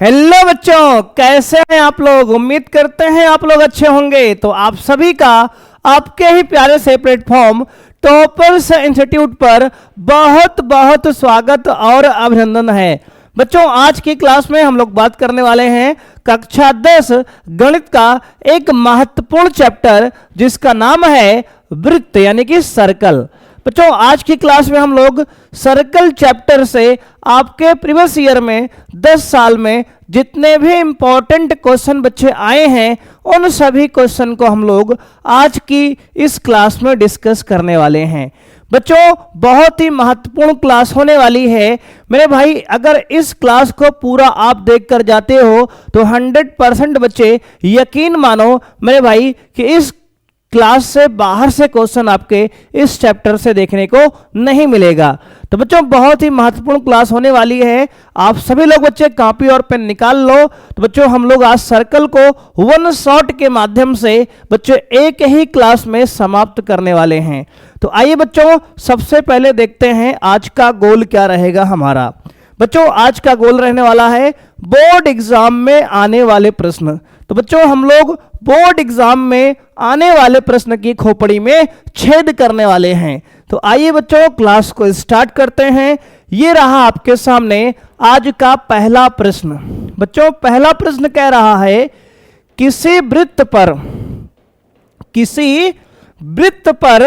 Hello बच्चों, कैसे हैं आप लोग। उम्मीद करते हैं आप लोग अच्छे होंगे। तो आप सभी का आपके ही प्यारे से प्लेटफॉर्म टॉपर्स इंस्टीट्यूट पर बहुत बहुत स्वागत और अभिनंदन है। बच्चों, आज की क्लास में हम लोग बात करने वाले हैं कक्षा 10 गणित का एक महत्वपूर्ण चैप्टर जिसका नाम है वृत्त यानी कि सर्कल। बच्चों, आज की क्लास में हम लोग सर्कल चैप्टर से आपके प्रीवियस ईयर में 10 साल में जितने भी इंपॉर्टेंट क्वेश्चन बच्चे आए हैं उन सभी क्वेश्चन को हम लोग आज की इस क्लास में डिस्कस करने वाले हैं। बच्चों, बहुत ही महत्वपूर्ण क्लास होने वाली है मेरे भाई। अगर इस क्लास को पूरा आप देख कर जाते हो तो 100% बच्चे यकीन मानो मेरे भाई कि इस क्लास से बाहर से क्वेश्चन आपके इस चैप्टर से देखने को नहीं मिलेगा। तो बच्चों, बहुत ही महत्वपूर्ण क्लास होने वाली है। आप सभी लोग बच्चे कॉपी और पेन निकाल लो। तो बच्चों, हम लोग आज सर्कल को वन शॉट के माध्यम से बच्चे एक ही क्लास में समाप्त करने वाले हैं। तो आइए बच्चों, सबसे पहले देखते हैं आज का गोल क्या रहेगा हमारा। बच्चों, आज का गोल रहने वाला है बोर्ड एग्जाम में आने वाले प्रश्न। तो बच्चों, हम लोग बोर्ड एग्जाम में आने वाले प्रश्न की खोपड़ी में छेद करने वाले हैं। तो आइए बच्चों, क्लास को स्टार्ट करते हैं। ये रहा आपके सामने आज का पहला प्रश्न। बच्चों, पहला प्रश्न कह रहा है किसी वृत्त पर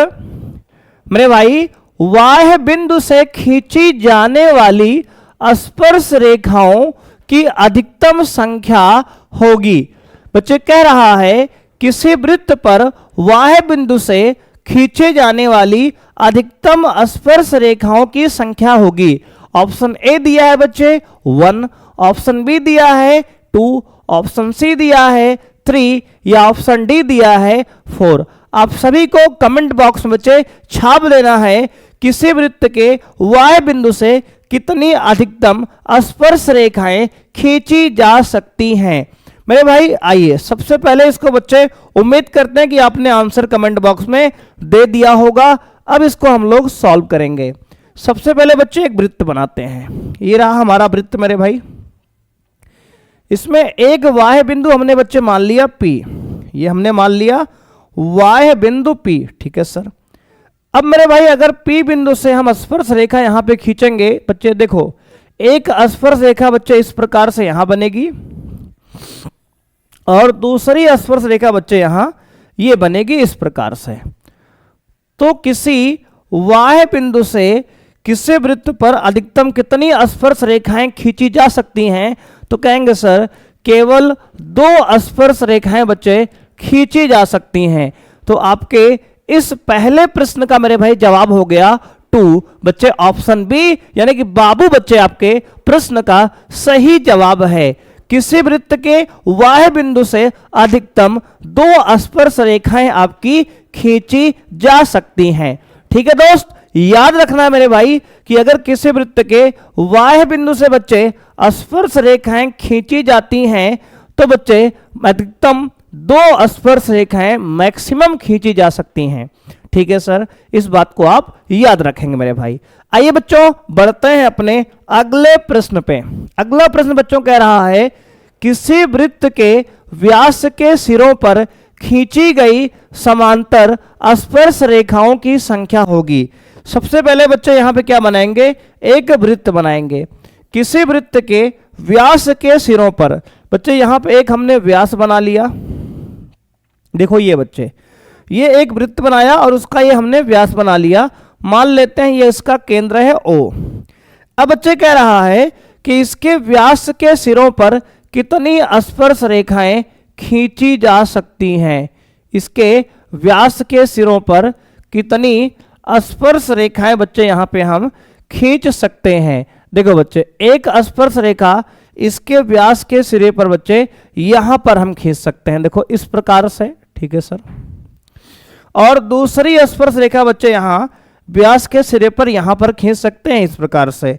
मेरे भाई वाह्य बिंदु से खींची जाने वाली स्पर्श रेखाओं की अधिकतम संख्या होगी। बच्चे, कह रहा है किसी वृत्त पर वाह्य बिंदु से खींचे जाने वाली अधिकतम स्पर्श रेखाओं की संख्या होगी। ऑप्शन ए दिया है बच्चे 1, ऑप्शन बी दिया है 2, ऑप्शन सी दिया है 3 या ऑप्शन डी दिया है 4। आप सभी को कमेंट बॉक्स में बच्चे छाप देना है किसी वृत्त के वाह्य बिंदु से कितनी अधिकतम स्पर्श रेखाएं खींची जा सकती हैं। मेरे भाई आइए, सबसे पहले इसको बच्चे उम्मीद करते हैं कि आपने आंसर कमेंट बॉक्स में दे दिया होगा। अब इसको हम लोग सॉल्व करेंगे। सबसे पहले बच्चे एक वृत्त बनाते हैं। ये रहा हमारा वृत्त मेरे भाई। इसमें एक वाह्य बिंदु हमने बच्चे मान लिया P। ये हमने मान लिया वाह्य बिंदु P, ठीक है सर। अब मेरे भाई अगर P बिंदु से हम स्पर्श रेखा यहां पे खींचेंगे बच्चे, देखो एक स्पर्श रेखा बच्चे इस प्रकार से यहां बनेगी और दूसरी स्पर्श रेखा बच्चे यहां ये बनेगी इस प्रकार से। तो किसी वाह्य बिंदु से किसी वृत्त पर अधिकतम कितनी स्पर्श रेखाएं खींची जा सकती हैं? तो कहेंगे सर केवल 2 स्पर्श रेखाएं बच्चे खींची जा सकती हैं। तो आपके इस पहले प्रश्न का मेरे भाई जवाब हो गया 2। बच्चे ऑप्शन बी यानी कि बाबू बच्चे आपके प्रश्न का सही जवाब है। किसी वृत्त के वाह्य बिंदु से अधिकतम 2 स्पर्श रेखाएं आपकी खींची जा सकती हैं। ठीक है दोस्त, याद रखना मेरे भाई कि अगर किसी वृत्त के वाह्य बिंदु से बच्चे स्पर्श रेखाएं खींची जाती हैं तो बच्चे अधिकतम 2 स्पर्श रेखाएं मैक्सिमम खींची जा सकती हैं। ठीक है सर, इस बात को आप याद रखेंगे मेरे भाई। आइए बच्चों, बढ़ते हैं अपने अगले प्रश्न पे। अगला प्रश्न बच्चों कह रहा है किसी वृत्त के व्यास के सिरों पर खींची गई समांतर स्पर्श रेखाओं की संख्या होगी। सबसे पहले बच्चे यहां पे क्या बनाएंगे? एक वृत्त बनाएंगे। किसी वृत्त के व्यास के सिरों पर बच्चे यहां पे एक हमने व्यास बना लिया। देखो ये बच्चे, ये एक वृत्त बनाया और उसका ये हमने व्यास बना लिया। मान लेते हैं ये इसका केंद्र है O। अब बच्चे कह रहा है कि इसके व्यास के सिरों पर कितनी स्पर्श रेखाएं खींची जा सकती हैं। इसके व्यास के सिरों पर कितनी स्पर्श रेखाएं बच्चे यहां पे हम खींच सकते हैं। देखो बच्चे, एक स्पर्श रेखा इसके व्यास के सिरे पर बच्चे यहां पर हम खींच सकते हैं, देखो इस प्रकार से। ठीक है सर, और दूसरी स्पर्श रेखा बच्चे यहां व्यास के सिरे पर यहां पर खींच सकते हैं इस प्रकार से।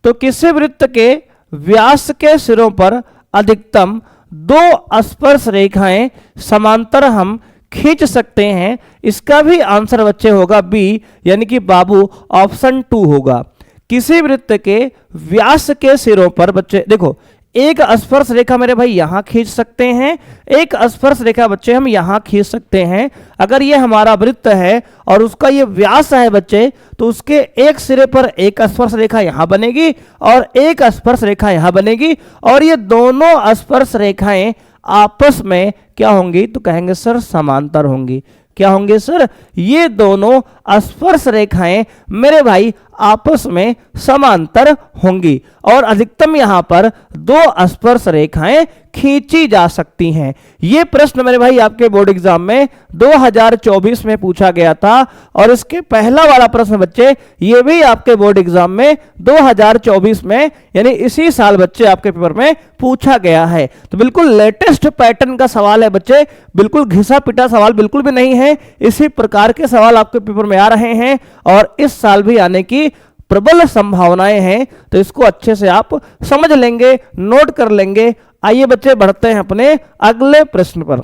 तो किसी वृत्त के व्यास के सिरों पर अधिकतम 2 स्पर्श रेखाएं समांतर हम खींच सकते हैं। इसका भी आंसर बच्चे होगा बी यानी कि बाबू ऑप्शन 2 होगा। किसी वृत्त के व्यास के सिरों पर बच्चे देखो एक स्पर्श रेखा मेरे भाई यहां खींच सकते हैं, एक स्पर्श रेखा बच्चे हम यहां खींच सकते हैं। अगर ये हमारा वृत्त है और उसका ये व्यास है बच्चे, तो उसके एक सिरे पर एक स्पर्श रेखा यहां बनेगी और एक स्पर्श रेखा यहां बनेगी, और ये दोनों स्पर्श रेखाएं आपस में क्या होंगी, तो कहेंगे सर समांतर होंगी। क्या होंगे सर, ये दोनों स्पर्श रेखाएं मेरे भाई आपस में समांतर होंगी और अधिकतम यहां पर दो स्पर्श रेखाएं खींची जा सकती हैं। ये प्रश्न मेरे भाई आपके बोर्ड एग्जाम में 2024 में पूछा गया था और इसके पहला वाला प्रश्न बच्चे ये भी आपके बोर्ड एग्जाम में 2024 में यानी इसी साल बच्चे आपके पेपर में पूछा गया है। तो बिल्कुल लेटेस्ट पैटर्न का सवाल है बच्चे, बिल्कुल घिसा पिटा सवाल बिल्कुल भी नहीं है। इसी प्रकार के सवाल आपके पेपर में आ रहे हैं और इस साल भी आने की प्रबल संभावनाएं हैं, तो इसको अच्छे से आप समझ लेंगे, नोट कर लेंगे। आइए बच्चे बढ़ते हैं अपने अगले प्रश्न पर।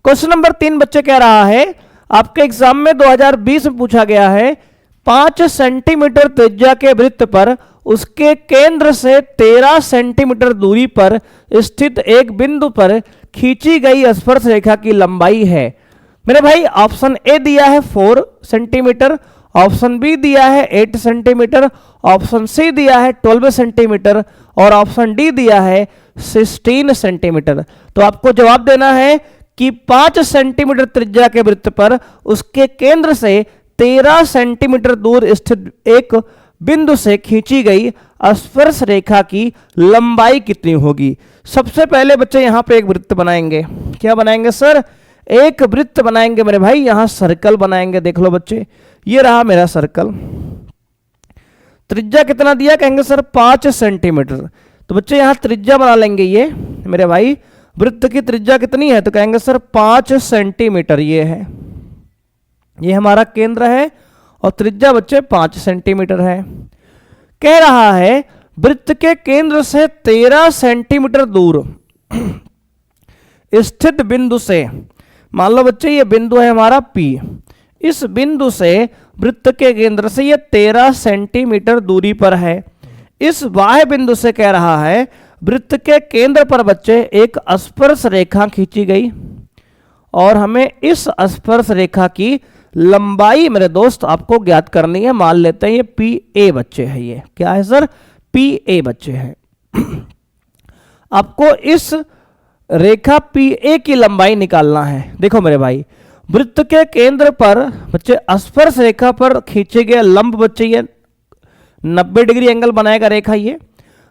क्वेश्चन नंबर 3 बच्चे कह रहा है, आपके एग्जाम में 2020 में पूछा गया है, 5 सेंटीमीटर त्रिज्या के वृत्त पर उसके केंद्र से 13 सेंटीमीटर दूरी पर स्थित एक बिंदु पर खींची गई स्पर्श रेखा की लंबाई है। मेरे भाई ऑप्शन ए दिया है 4 सेंटीमीटर, ऑप्शन बी दिया है 8 सेंटीमीटर, ऑप्शन सी दिया है 12 सेंटीमीटर और ऑप्शन डी दिया है 16 सेंटीमीटर। तो आपको जवाब देना है कि 5 सेंटीमीटर त्रिज्या के वृत्त पर उसके केंद्र से 13 सेंटीमीटर दूर स्थित एक बिंदु से खींची गई स्पर्श रेखा की लंबाई कितनी होगी। सबसे पहले बच्चे यहां पे एक वृत्त बनाएंगे। क्या बनाएंगे सर, एक वृत्त बनाएंगे मेरे भाई, यहां सर्कल बनाएंगे। देख लो बच्चे, ये रहा मेरा सर्कल, त्रिज्या कितना दिया, कहेंगे सर 5 सेंटीमीटर। तो बच्चे यहां त्रिज्या बना लेंगे, ये मेरे भाई वृत्त की त्रिज्या कितनी है, तो कहेंगे सर 5 सेंटीमीटर ये है, ये हमारा केंद्र है और त्रिज्या बच्चे 5 सेंटीमीटर है। कह रहा है वृत्त के केंद्र से 13 सेंटीमीटर दूर स्थित बिंदु से, मान लो बच्चे ये बिंदु है हमारा P, इस बिंदु से वृत्त के केंद्र से ये 13 सेंटीमीटर दूरी पर है। इस बाह्य बिंदु से कह रहा है वृत्त के केंद्र पर बच्चे एक स्पर्श रेखा खींची गई और हमें इस स्पर्श रेखा की लंबाई मेरे दोस्त आपको ज्ञात करनी है। मान लेते हैं ये PA बच्चे है, ये क्या है सर, PA बच्चे है। आपको इस रेखा PA की लंबाई निकालना है। देखो मेरे भाई, वृत्त के केंद्र पर बच्चे स्पर्श रेखा पर खींचे गए लंब बच्चे ये 90 डिग्री एंगल बनाएगा रेखा। ये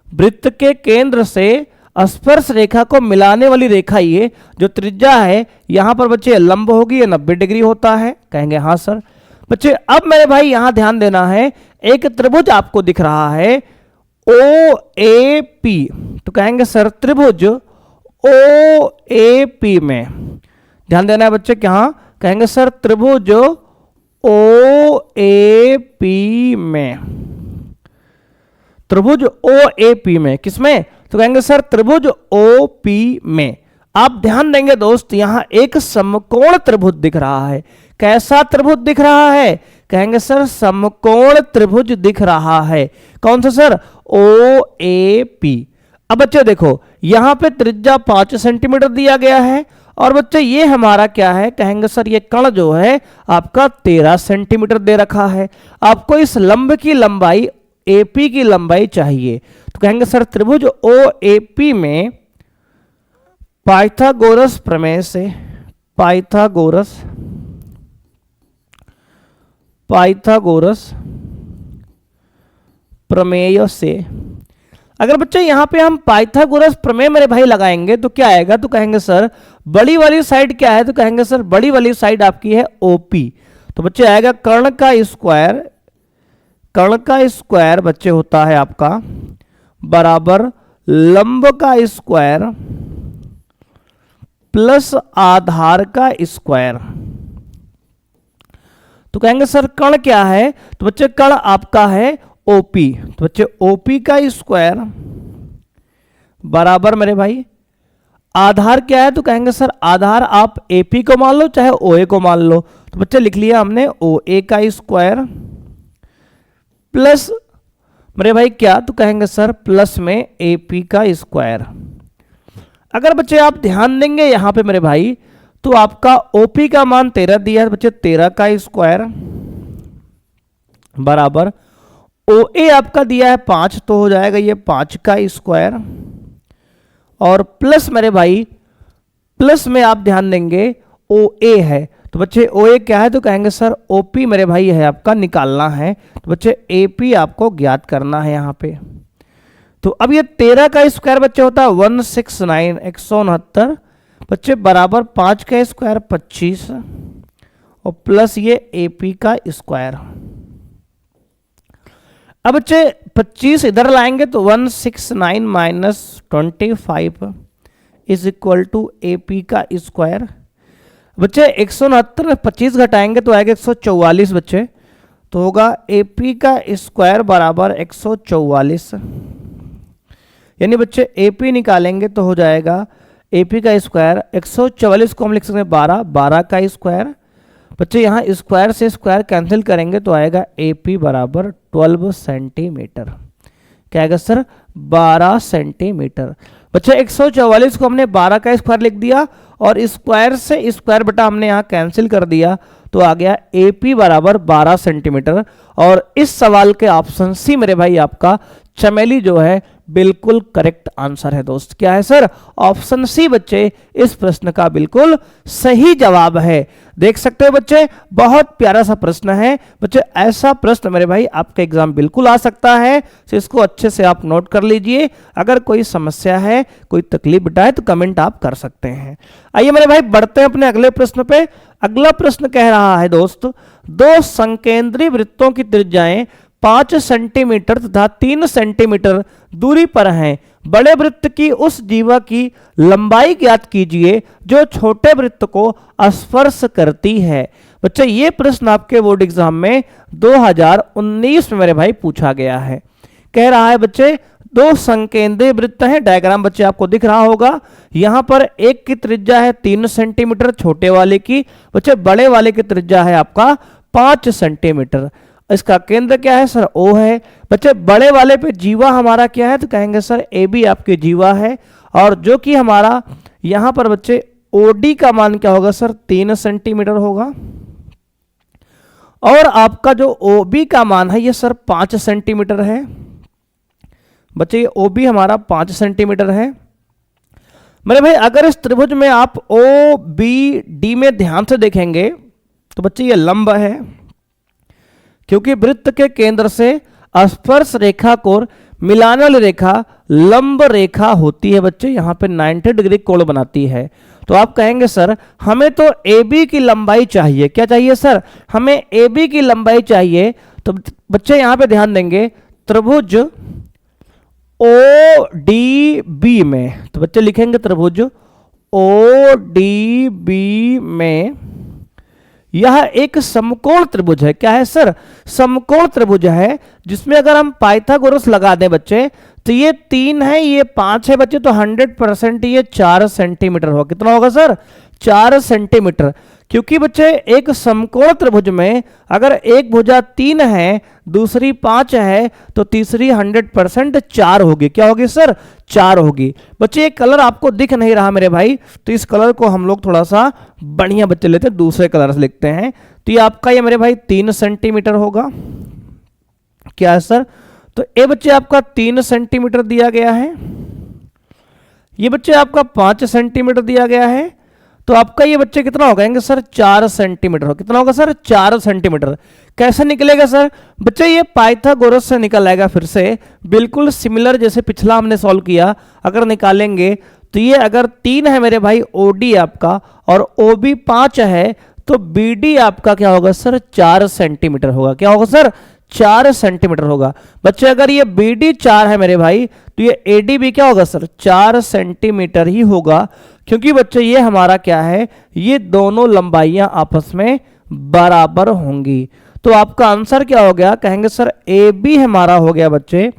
वृत्त के केंद्र से स्पर्श रेखा को मिलाने वाली रेखा ये जो त्रिज्या है यहां पर बच्चे लंब होगी, ये 90 डिग्री होता है। कहेंगे हाँ सर। बच्चे अब मेरे भाई यहां ध्यान देना है, एक त्रिभुज आपको दिख रहा है OAP, तो कहेंगे सर त्रिभुज OAP में ध्यान देना है बच्चे, क्या कहेंगे सर त्रिभुज OAP में, त्रिभुज OAP में, किसमें, तो कहेंगे सर त्रिभुज OP में। आप ध्यान देंगे दोस्त, यहां एक समकोण त्रिभुज दिख रहा है। कैसा त्रिभुज दिख रहा है, कहेंगे सर समकोण त्रिभुज दिख रहा है। कौन सा सर, OAP। अब बच्चे देखो यहां पे त्रिज्या 5 सेंटीमीटर दिया गया है और बच्चे ये हमारा क्या है, कहेंगे सर ये कण जो है आपका 13 सेंटीमीटर दे रखा है। आपको इस लंब की लंबाई AP की लंबाई चाहिए, तो कहेंगे सर त्रिभुज OAP में पाइथागोरस प्रमेय से, पाइथागोरस प्रमेय से, अगर बच्चे यहां पे हम पाइथागोरस प्रमेय मेरे भाई लगाएंगे तो क्या आएगा, तो कहेंगे सर बड़ी वाली साइड क्या है, तो कहेंगे सर बड़ी वाली साइड आपकी है OP। तो बच्चे आएगा कर्ण का स्क्वायर, कर्ण का स्क्वायर बच्चे होता है आपका बराबर लंब का स्क्वायर प्लस आधार का स्क्वायर। तो कहेंगे सर कर्ण क्या है, तो बच्चे कर्ण आपका है OP, तो बच्चे OP का स्क्वायर बराबर मेरे भाई आधार क्या है, तो कहेंगे सर आधार आप AP को मान लो चाहे OA को मान लो। तो बच्चे लिख लिया हमने OA का स्क्वायर प्लस मेरे भाई क्या, तो कहेंगे सर प्लस में ए पी का स्क्वायर। अगर बच्चे आप ध्यान देंगे यहां पे मेरे भाई, तो आपका ओपी का मान 13 दिया है बच्चे, 13 का स्क्वायर बराबर ओ ए आपका दिया है 5, तो हो जाएगा ये 5 का स्क्वायर, और प्लस मेरे भाई प्लस में आप ध्यान देंगे ओ ए है, तो बच्चे ओ ए क्या है, तो कहेंगे सर ओ पी मेरे भाई है आपका निकालना है, तो बच्चे ए पी आपको ज्ञात करना है यहां पे। तो अब ये 13 का स्क्वायर बच्चे होता है 169 169 बच्चे बराबर 5 का स्क्वायर 25 और प्लस ये ए पी का स्क्वायर। अब बच्चे 25 इधर लाएंगे तो 169 minus 25 is equal to A P का स्क्वायर। बच्चे 169 में 25 घटाएंगे तो आएगा 144 बच्चे, तो होगा ए पी का स्क्वायर बराबर 144, यानी बच्चे ए पी निकालेंगे तो हो जाएगा ए पी का स्क्वायर 144 को हम लिख सकते हैं 12, 12 का स्क्वायर। बच्चे यहाँ स्क्वायर से स्क्वायर कैंसिल करेंगे तो आएगा ए पी बराबर 12 सेंटीमीटर। क्या आएगा सर 12 सेंटीमीटर। बच्चे 144 को हमने 12 का स्क्वायर लिख दिया और स्क्वायर से स्क्वायर बटा हमने यहाँ कैंसिल कर दिया, तो आ गया ए पी बराबर 12 सेंटीमीटर। और इस सवाल के ऑप्शन सी मेरे भाई आपका चमेली जो है बिल्कुल करेक्ट आंसर है दोस्त। क्या है सर, ऑप्शन सी बच्चे इस प्रश्न का बिल्कुल सही जवाब है। देख सकते हो बच्चे, बहुत प्यारा सा प्रश्न है बच्चे। ऐसा प्रश्न मेरे भाई आपका एग्जाम बिल्कुल आ सकता है, तो इसको अच्छे से आप नोट कर लीजिए। अगर कोई समस्या है, कोई तकलीफ बताए तो कमेंट आप कर सकते हैं। आइए मेरे भाई बढ़ते हैं अपने अगले प्रश्न पे। अगला प्रश्न कह रहा है दोस्त, दो संकेंद्री वृत्तों की त्रिज्याएं 5 सेंटीमीटर तथा 3 सेंटीमीटर दूरी पर हैं। बड़े वृत्त की उस जीवा की लंबाई ज्ञात कीजिए जो छोटे वृत्त को स्पर्श करती है। बच्चे ये प्रश्न आपके बोर्ड एग्जाम में 2019 में मेरे भाई पूछा गया है। कह रहा है बच्चे दो संकेंद्रीय वृत्त हैं, डायग्राम बच्चे आपको दिख रहा होगा। यहां पर एक की त्रिज्या है 3 सेंटीमीटर छोटे वाले की, बच्चे बड़े वाले की त्रिज्या है आपका 5 सेंटीमीटर। इसका केंद्र क्या है सर, ओ है। बच्चे बड़े वाले पे जीवा हमारा क्या है, तो कहेंगे सर ए बी आपकी जीवा है, और जो कि हमारा यहां पर बच्चे ओ डी का मान क्या होगा सर 3 सेंटीमीटर होगा, और आपका जो ओ बी का मान है ये सर 5 सेंटीमीटर है। बच्चे ये ओ बी हमारा 5 सेंटीमीटर है। मेरे भाई अगर इस त्रिभुज में आप ओ बी डी में ध्यान से देखेंगे तो बच्चे ये लंब है, क्योंकि वृत्त के केंद्र से स्पर्श रेखा को मिलाने वाली रेखा लंब रेखा होती है बच्चे, यहां पे 90 डिग्री कोण बनाती है। तो आप कहेंगे सर हमें तो ए बी की लंबाई चाहिए। क्या चाहिए सर, हमें ए बी की लंबाई चाहिए। तो बच्चे यहां पे ध्यान देंगे त्रिभुज ओ डी बी में, तो बच्चे लिखेंगे त्रिभुज ओ डी बी में यह एक समकोण त्रिभुज है। क्या है सर, समकोण त्रिभुज है, जिसमें अगर हम पाइथागोरस लगा दें बच्चे तो ये 3 है ये 5 है बच्चे, तो 100% ये 4 सेंटीमीटर होगा। कितना होगा सर, 4 सेंटीमीटर। क्योंकि बच्चे एक समकोण त्रिभुज में अगर एक भुजा 3 है, दूसरी 5 है, तो तीसरी 100% 4 होगी। क्या होगी सर, 4 होगी। बच्चे ये कलर आपको दिख नहीं रहा मेरे भाई, तो इस कलर को हम लोग थोड़ा सा बढ़िया बच्चे लेते हैं, दूसरे कलर से लिखते हैं। तो ये आपका ये मेरे भाई 3 सेंटीमीटर होगा। क्या है सर, तो ये बच्चे आपका 3 सेंटीमीटर दिया गया है, ये बच्चे आपका 5 सेंटीमीटर दिया गया है, तो आपका ये बच्चे कितना हो जाएंगे सर 4 सेंटीमीटर हो। कितना होगा सर, 4 सेंटीमीटर। कैसे निकलेगा सर, बच्चे ये पाइथागोरस से निकल आएगा, फिर से बिल्कुल सिमिलर जैसे पिछला हमने सॉल्व किया। अगर निकालेंगे तो ये अगर 3 है मेरे भाई ओ डी आपका और ओ बी 5 है, तो बी डी आपका क्या होगा सर 4 सेंटीमीटर होगा। क्या होगा सर, 4 सेंटीमीटर होगा। बच्चे अगर ये बी डी 4 है मेरे भाई, तो ये ए डी भी क्या होगा सर 4 सेंटीमीटर ही होगा, क्योंकि बच्चे ये हमारा क्या है, ये दोनों लंबाइयां आपस में बराबर होंगी। तो आपका आंसर क्या हो गया, कहेंगे सर ए बी हमारा हो गया बच्चे,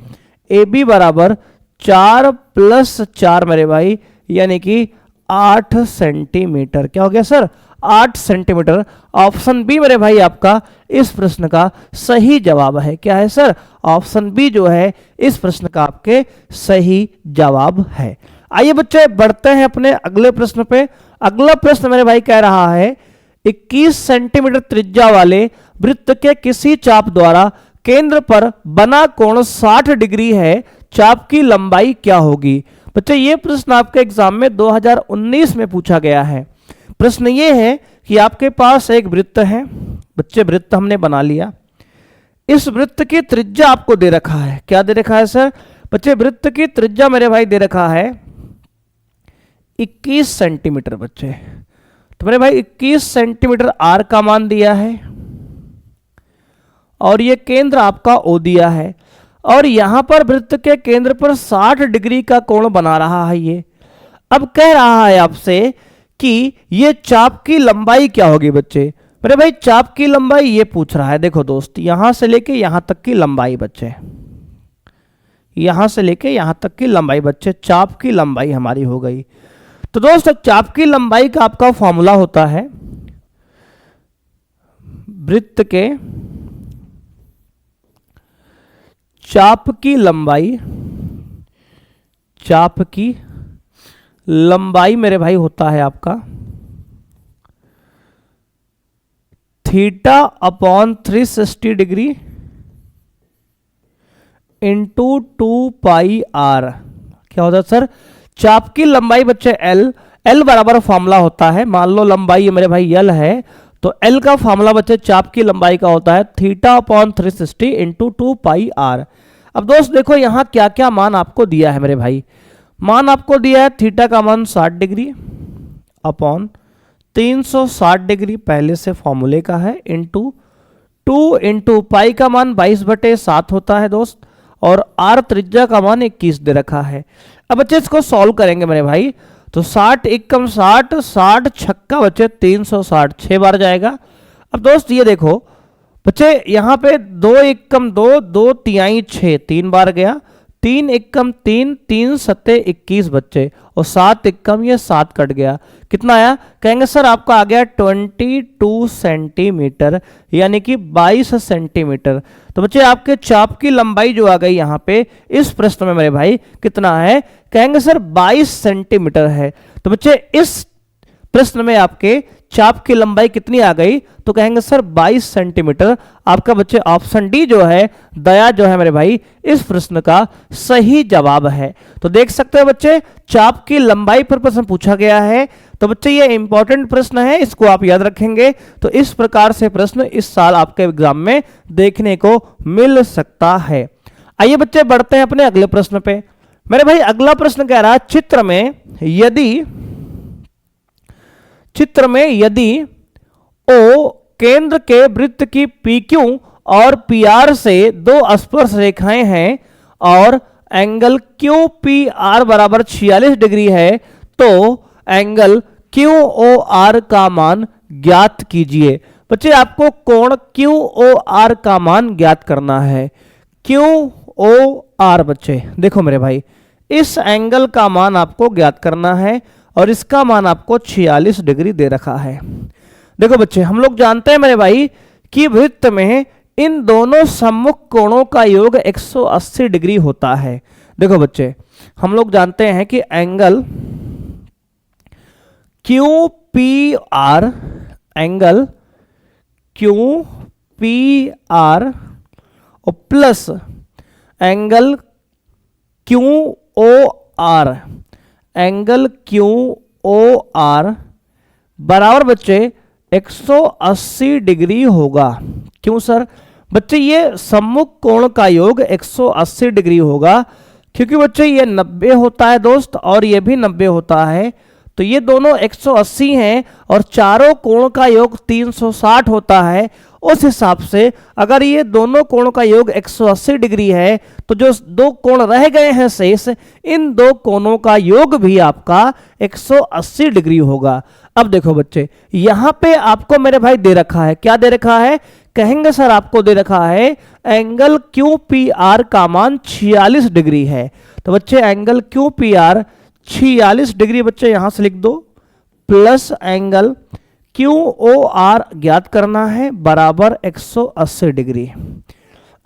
ए बी बराबर 4 + 4 मेरे भाई, यानी कि 8 सेंटीमीटर। क्या हो गया सर? 8 सेंटीमीटर। ऑप्शन बी मेरे भाई आपका इस प्रश्न का सही जवाब है। क्या है सर? ऑप्शन बी जो है इस प्रश्न का आपके सही जवाब है। आइए बच्चे बढ़ते हैं अपने अगले प्रश्न पे। अगला प्रश्न मेरे भाई कह रहा है 21 सेंटीमीटर त्रिज्या वाले वृत्त के किसी चाप द्वारा केंद्र पर बना कोण 60 डिग्री है, चाप की लंबाई क्या होगी? बच्चे ये प्रश्न आपके एग्जाम में 2019 में पूछा गया है। प्रश्न ये है कि आपके पास एक वृत्त है। बच्चे वृत्त हमने बना लिया, इस वृत्त की त्रिज्या आपको दे रखा है। क्या दे रखा है सर? बच्चे वृत्त की त्रिज्या मेरे भाई दे रखा है 21 सेंटीमीटर। बच्चे तो मेरे भाई 21 सेंटीमीटर आर का मान दिया है और ये केंद्र आपका ओ दिया है और यहां पर वृत्त के केंद्र पर 60 डिग्री का कोण बना रहा है ये। अब कह रहा है आपसे कि ये चाप की लंबाई क्या होगी? बच्चे मेरे भाई चाप की लंबाई ये पूछ रहा है। देखो दोस्त, यहां से लेके यहां तक की लंबाई बच्चे, यहां से लेके यहां तक की लंबाई बच्चे, चाप की लंबाई हमारी हो गई। तो दोस्त चाप की लंबाई का आपका फॉर्मूला होता है वृत्त के चाप की लंबाई, चाप की लंबाई मेरे भाई होता है आपका theta upon 360 degree into 2 pi R. क्या होता है सर? चाप की लंबाई बच्चे एल बराबर फॉर्मूला होता है। मान लो लंबाई मेरे भाई एल है तो एल का फॉर्मूला बच्चे चाप की लंबाई का होता है theta upon 360 into 2 pi R. अब दोस्त देखो यहां क्या क्या मान आपको दिया है मेरे भाई। मान आपको दिया है थीटा का मान 60 डिग्री अपॉन 360 डिग्री पहले से फॉर्मूले का है इंटू 2 इंटू पाई का मान 22/7 होता है दोस्त और आर त्रिज्या का मान 21 दे रखा है। अब बच्चे इसको सॉल्व करेंगे मेरे भाई तो 60 एकम 60, 60 छक्का बच्चे 360, 6 बार जाएगा। अब दोस्त ये देखो बच्चे यहाँ पे 2 एकम 2, 2 तिहाई 6, 3 बार गया, 3 एकम 3, 3 सत्ते 21 बच्चे और 7 एकम ये 7 कट गया। कितना आया? कहेंगे सर आपका आ गया 22 सेंटीमीटर यानी कि 22 सेंटीमीटर। तो बच्चे आपके चाप की लंबाई जो आ गई यहाँ पे इस प्रश्न में मेरे भाई कितना है? कहेंगे सर 22 सेंटीमीटर है। तो बच्चे इस प्रश्न में आपके चाप की लंबाई कितनी आ गई? तो कहेंगे सर 22 सेंटीमीटर। आपका बच्चे ऑप्शन डी जो है दया जो है मेरे भाई इस प्रश्न का सही जवाब है। तो देख सकते हो बच्चे चाप की लंबाई पर प्रश्न पूछा गया है। तो बच्चे ये इंपॉर्टेंट प्रश्न है, इसको आप याद रखेंगे। तो इस प्रकार से प्रश्न इस साल आपके एग्जाम में देखने को मिल सकता है। आइए बच्चे बढ़ते हैं अपने अगले प्रश्न पे। मेरे भाई अगला प्रश्न कह रहा है चित्र में यदि ओ केंद्र के वृत्त की PQ और PR से दो स्पर्श रेखाएं हैं और एंगल QPR बराबर 46 डिग्री है तो एंगल QOR का मान ज्ञात कीजिए। बच्चे आपको कोण QOR का मान ज्ञात करना है। QOR बच्चे देखो मेरे भाई इस एंगल का मान आपको ज्ञात करना है और इसका मान आपको 46 डिग्री दे रखा है। देखो बच्चे हम लोग जानते हैं मेरे भाई कि वृत्त में इन दोनों सम्मुख कोणों का योग 180 डिग्री होता है। देखो बच्चे हम लोग जानते हैं कि एंगल QPR और प्लस एंगल QOR बराबर बच्चे 180 डिग्री होगा। क्यों सर? बच्चे ये सम्मुख कोण का योग 180 डिग्री होगा क्योंकि बच्चे ये 90 होता है दोस्त और ये भी 90 होता है। तो ये दोनों 180 हैं और चारों कोण का योग 360 होता है। उस हिसाब से अगर ये दोनों कोणों का योग 180 डिग्री है तो जो दो कोण रह गए हैं शेष, इन दो कोणों का योग भी आपका 180 डिग्री होगा। अब देखो बच्चे यहां पे आपको मेरे भाई दे रखा है, क्या दे रखा है? कहेंगे सर आपको दे रखा है एंगल QPR का मान 46 डिग्री है। तो बच्चे एंगल QPR 46 डिग्री बच्चे यहां से लिख दो, प्लस एंगल QOR ज्ञात करना है बराबर 180 डिग्री।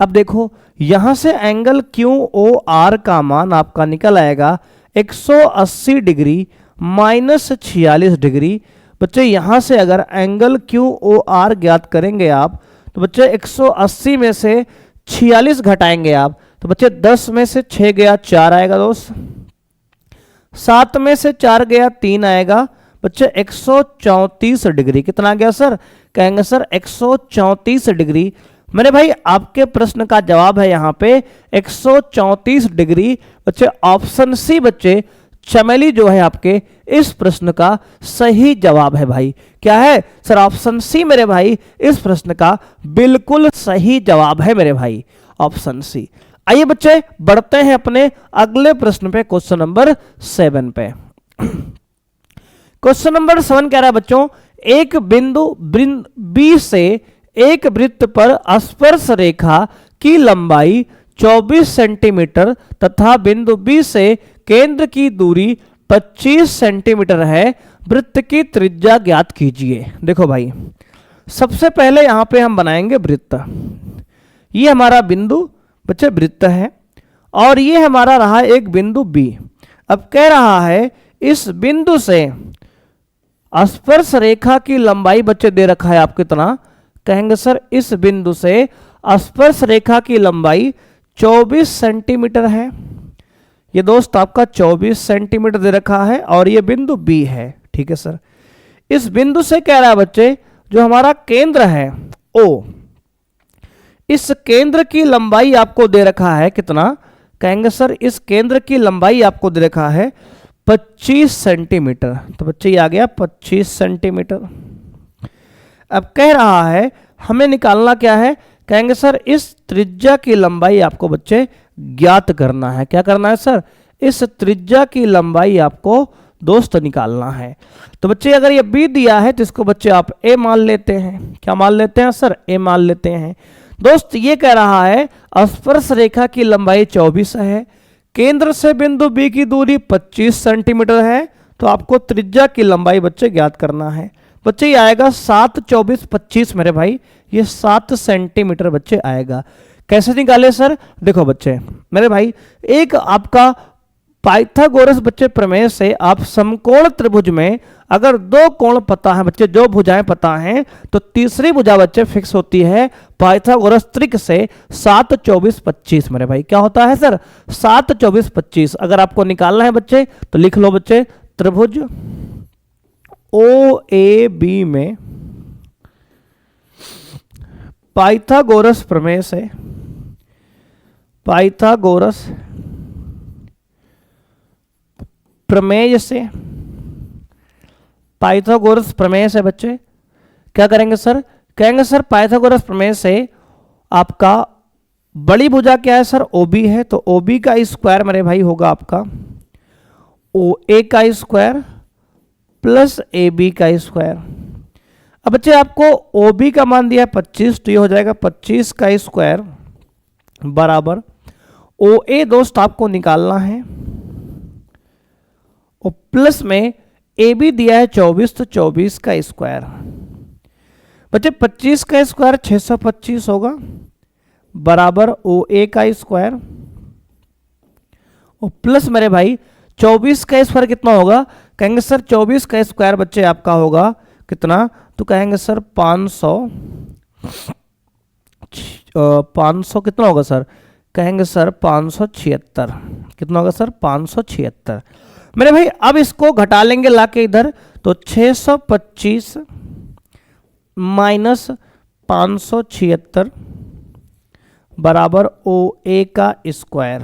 अब देखो यहां से एंगल QOR का मान आपका निकल आएगा 180 डिग्री माइनस 46 डिग्री। बच्चे यहां से अगर एंगल QOR ज्ञात करेंगे आप तो बच्चे 180 में से 46 घटाएंगे आप तो बच्चे 10 में से 6 गया 4 आएगा दोस्त, 7 में से 4 गया 3 आएगा बच्चे 134 डिग्री। कितना आ गया सर? कहेंगे सर 134 डिग्री। मेरे भाई आपके प्रश्न का जवाब है यहाँ पे 134 डिग्री। बच्चे ऑप्शन सी बच्चे चमेली जो है आपके इस प्रश्न का सही जवाब है भाई। क्या है सर? ऑप्शन सी मेरे भाई इस प्रश्न का बिल्कुल सही जवाब है मेरे भाई, ऑप्शन सी। आइए बच्चे बढ़ते हैं अपने अगले प्रश्न पे, क्वेश्चन नंबर 7 पे। क्वेश्चन नंबर 7 कह रहा है बच्चों, एक बिंदु बी से एक वृत्त पर स्पर्श रेखा की लंबाई 24 सेंटीमीटर तथा बिंदु बी से केंद्र की दूरी 25 सेंटीमीटर है, वृत्त की त्रिज्या ज्ञात कीजिए। देखो भाई सबसे पहले यहां पे हम बनाएंगे वृत्त। ये हमारा बिंदु बच्चे वृत्त है और ये हमारा रहा एक बिंदु बी। अब कह रहा है इस बिंदु से स्पर्श रेखा की लंबाई बच्चे दे रखा है आप कितना, कहेंगे सर इस बिंदु से स्पर्श रेखा की लंबाई 24 सेंटीमीटर है। ये दोस्त आपका 24 सेंटीमीटर दे रखा है और ये बिंदु बी है। ठीक है सर, इस बिंदु से कह रहा है बच्चे जो हमारा केंद्र है ओ, इस केंद्र की लंबाई आपको दे रखा है कितना, कहेंगे सर इस केंद्र की लंबाई आपको दे रखा है 25 सेंटीमीटर। तो बच्चे ये आ गया 25 सेंटीमीटर। अब कह रहा है हमें निकालना क्या है, कहेंगे सर इस त्रिज्या की लंबाई आपको बच्चे ज्ञात करना है। क्या करना है सर? इस त्रिज्या की लंबाई आपको दोस्त निकालना है। तो बच्चे अगर ये बी दिया है तो इसको बच्चे आप ए मान लेते हैं। क्या मान लेते हैं सर? ए मान लेते हैं। दोस्त ये कह रहा है स्पर्श रेखा की लंबाई 24 है, केंद्र से बिंदु बी की दूरी 25 सेंटीमीटर है, तो आपको त्रिज्या की लंबाई बच्चे ज्ञात करना है। बच्चे ये आएगा 7 24 25 मेरे भाई, ये 7 सेंटीमीटर बच्चे आएगा। कैसे निकाले सर? देखो बच्चे मेरे भाई एक आपका पाइथागोरस बच्चे प्रमेय से आप समकोण त्रिभुज में अगर दो कोण पता है बच्चे, जो भुजाएं पता हैं, तो तीसरी भुजा बच्चे फिक्स होती है पाइथागोरस त्रिक से 7 24 25 मेरे भाई। क्या होता है सर? 7 24 25। अगर आपको निकालना है बच्चे तो लिख लो बच्चे, त्रिभुज ओ ए बी में पाइथागोरस प्रमेय से, पाइथागोरस प्रमेय से, पाइथागोरस प्रमेय से बच्चे क्या करेंगे सर? कहेंगे सर पाइथागोरस प्रमेय से आपका बड़ी भुजा क्या है सर? ओबी है, तो ओबी का स्क्वायर मेरे भाई होगा आपका ओ ए का स्क्वायर प्लस ए बी का स्क्वायर। अब बच्चे आपको ओबी का मान दिया है 25, तो ये हो जाएगा 25 का स्क्वायर बराबर ओ ए दोस्त आपको निकालना है और प्लस में ए बी दिया है 24, तो 24 का स्क्वायर। बच्चे 25 का स्क्वायर 625 होगा बराबर ओ ए का स्क्वायर और प्लस मेरे भाई 24 का स्क्वायर कितना होगा? कहेंगे सर 24 का स्क्वायर बच्चे आपका होगा कितना? तो कहेंगे सर 500 कितना होगा सर? कहेंगे सर 576। कितना होगा सर? 576 मेरे भाई। अब इसको घटा लेंगे लाके इधर, तो 625 माइनस 576 बराबर ओ ए का स्क्वायर।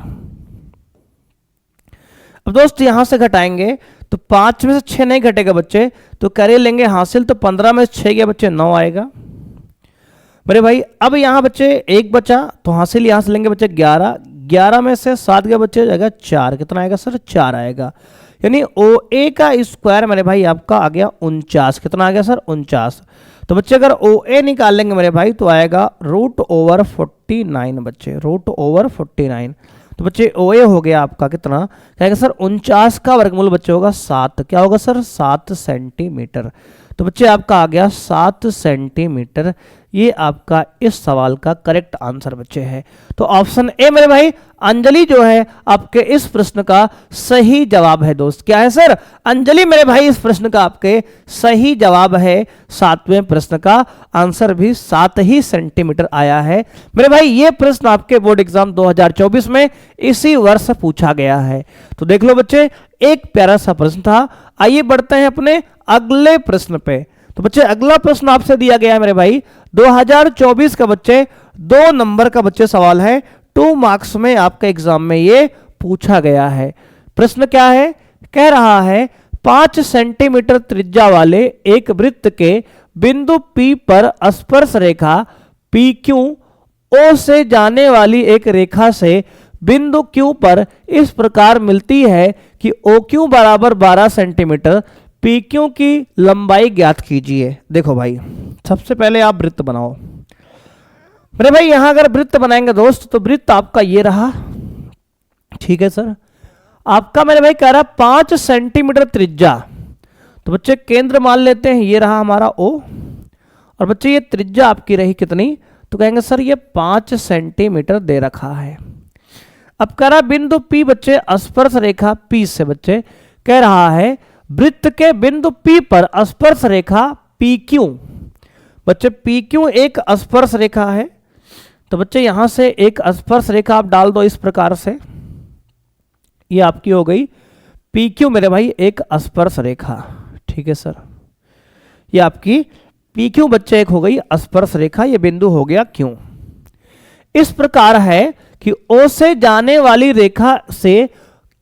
अब दोस्त यहां से घटाएंगे तो 5 में से 6 नहीं घटेगा बच्चे, तो करे लेंगे हासिल, तो 15 में से 6 गया बच्चे 9 आएगा मेरे भाई। अब यहां बच्चे 1 बचा, तो हासिल यहां से लेंगे बच्चे 11, 11 में से 7 गया बच्चे जाएगा 4। कितना आएगा सर? 4 आएगा। यानी ओ ए का स्क्वायर मेरे भाई आपका आ गया 49। कितना आ गया सर? 49। तो बच्चे अगर ओ ए निकाल लेंगे मेरे भाई तो आएगा √49 बच्चे, √49। तो बच्चे ओ ए हो गया आपका कितना, कहेगा सर 49 का वर्गमूल बच्चे होगा 7, क्या होगा सर 7 सेंटीमीटर। तो बच्चे आपका आ गया 7 सेंटीमीटर, ये आपका इस सवाल का करेक्ट आंसर बच्चे है। तो ऑप्शन ए मेरे भाई अंजलि जो है आपके इस प्रश्न का सही जवाब है दोस्त। क्या है सर, अंजलि मेरे भाई इस प्रश्न का आपके सही जवाब है। 7वें प्रश्न का आंसर भी 7 ही सेंटीमीटर आया है मेरे भाई। ये प्रश्न आपके बोर्ड एग्जाम 2024 में इसी वर्ष पूछा गया है। तो देख लो बच्चे, एक प्यारा सा प्रश्न था। आइए बढ़ते हैं अपने अगले प्रश्न पे। तो बच्चे अगला प्रश्न आपसे दिया गया है मेरे भाई 2024 का बच्चे 2 नंबर का बच्चे सवाल है, 2 मार्क्स में आपके एग्जाम में ये पूछा गया है। प्रश्न क्या है, कह रहा है 5 सेंटीमीटर त्रिज्या वाले एक वृत्त के बिंदु P पर स्पर्श रेखा PQ O से जाने वाली एक रेखा से बिंदु Q पर इस प्रकार मिलती है कि OQ बराबर 12 सेंटीमीटर, PQ की लंबाई ज्ञात कीजिए। देखो भाई, सबसे पहले आप वृत्त बनाओ मेरे भाई। यहां अगर वृत्त बनाएंगे दोस्त तो वृत्त आपका ये रहा, ठीक है सर। आपका मेरे भाई कह रहा है 5 सेंटीमीटर त्रिज्या, तो बच्चे केंद्र मान लेते हैं, ये रहा हमारा O, और बच्चे ये त्रिज्या आपकी रही कितनी, तो कहेंगे सर ये 5 सेंटीमीटर दे रखा है। अब कह रहा बिंदु P बच्चे स्पर्श रेखा P से बच्चे कह रहा है वृत्त के बिंदु P पर स्पर्श रेखा PQ, बच्चे PQ एक स्पर्श रेखा है। तो बच्चे यहां से एक स्पर्श रेखा आप डाल दो इस प्रकार से, ये आपकी हो गई PQ मेरे भाई एक स्पर्श रेखा, ठीक है सर। ये आपकी PQ बच्चे एक हो गई स्पर्श रेखा, ये बिंदु हो गया Q। इस प्रकार है कि O से जाने वाली रेखा से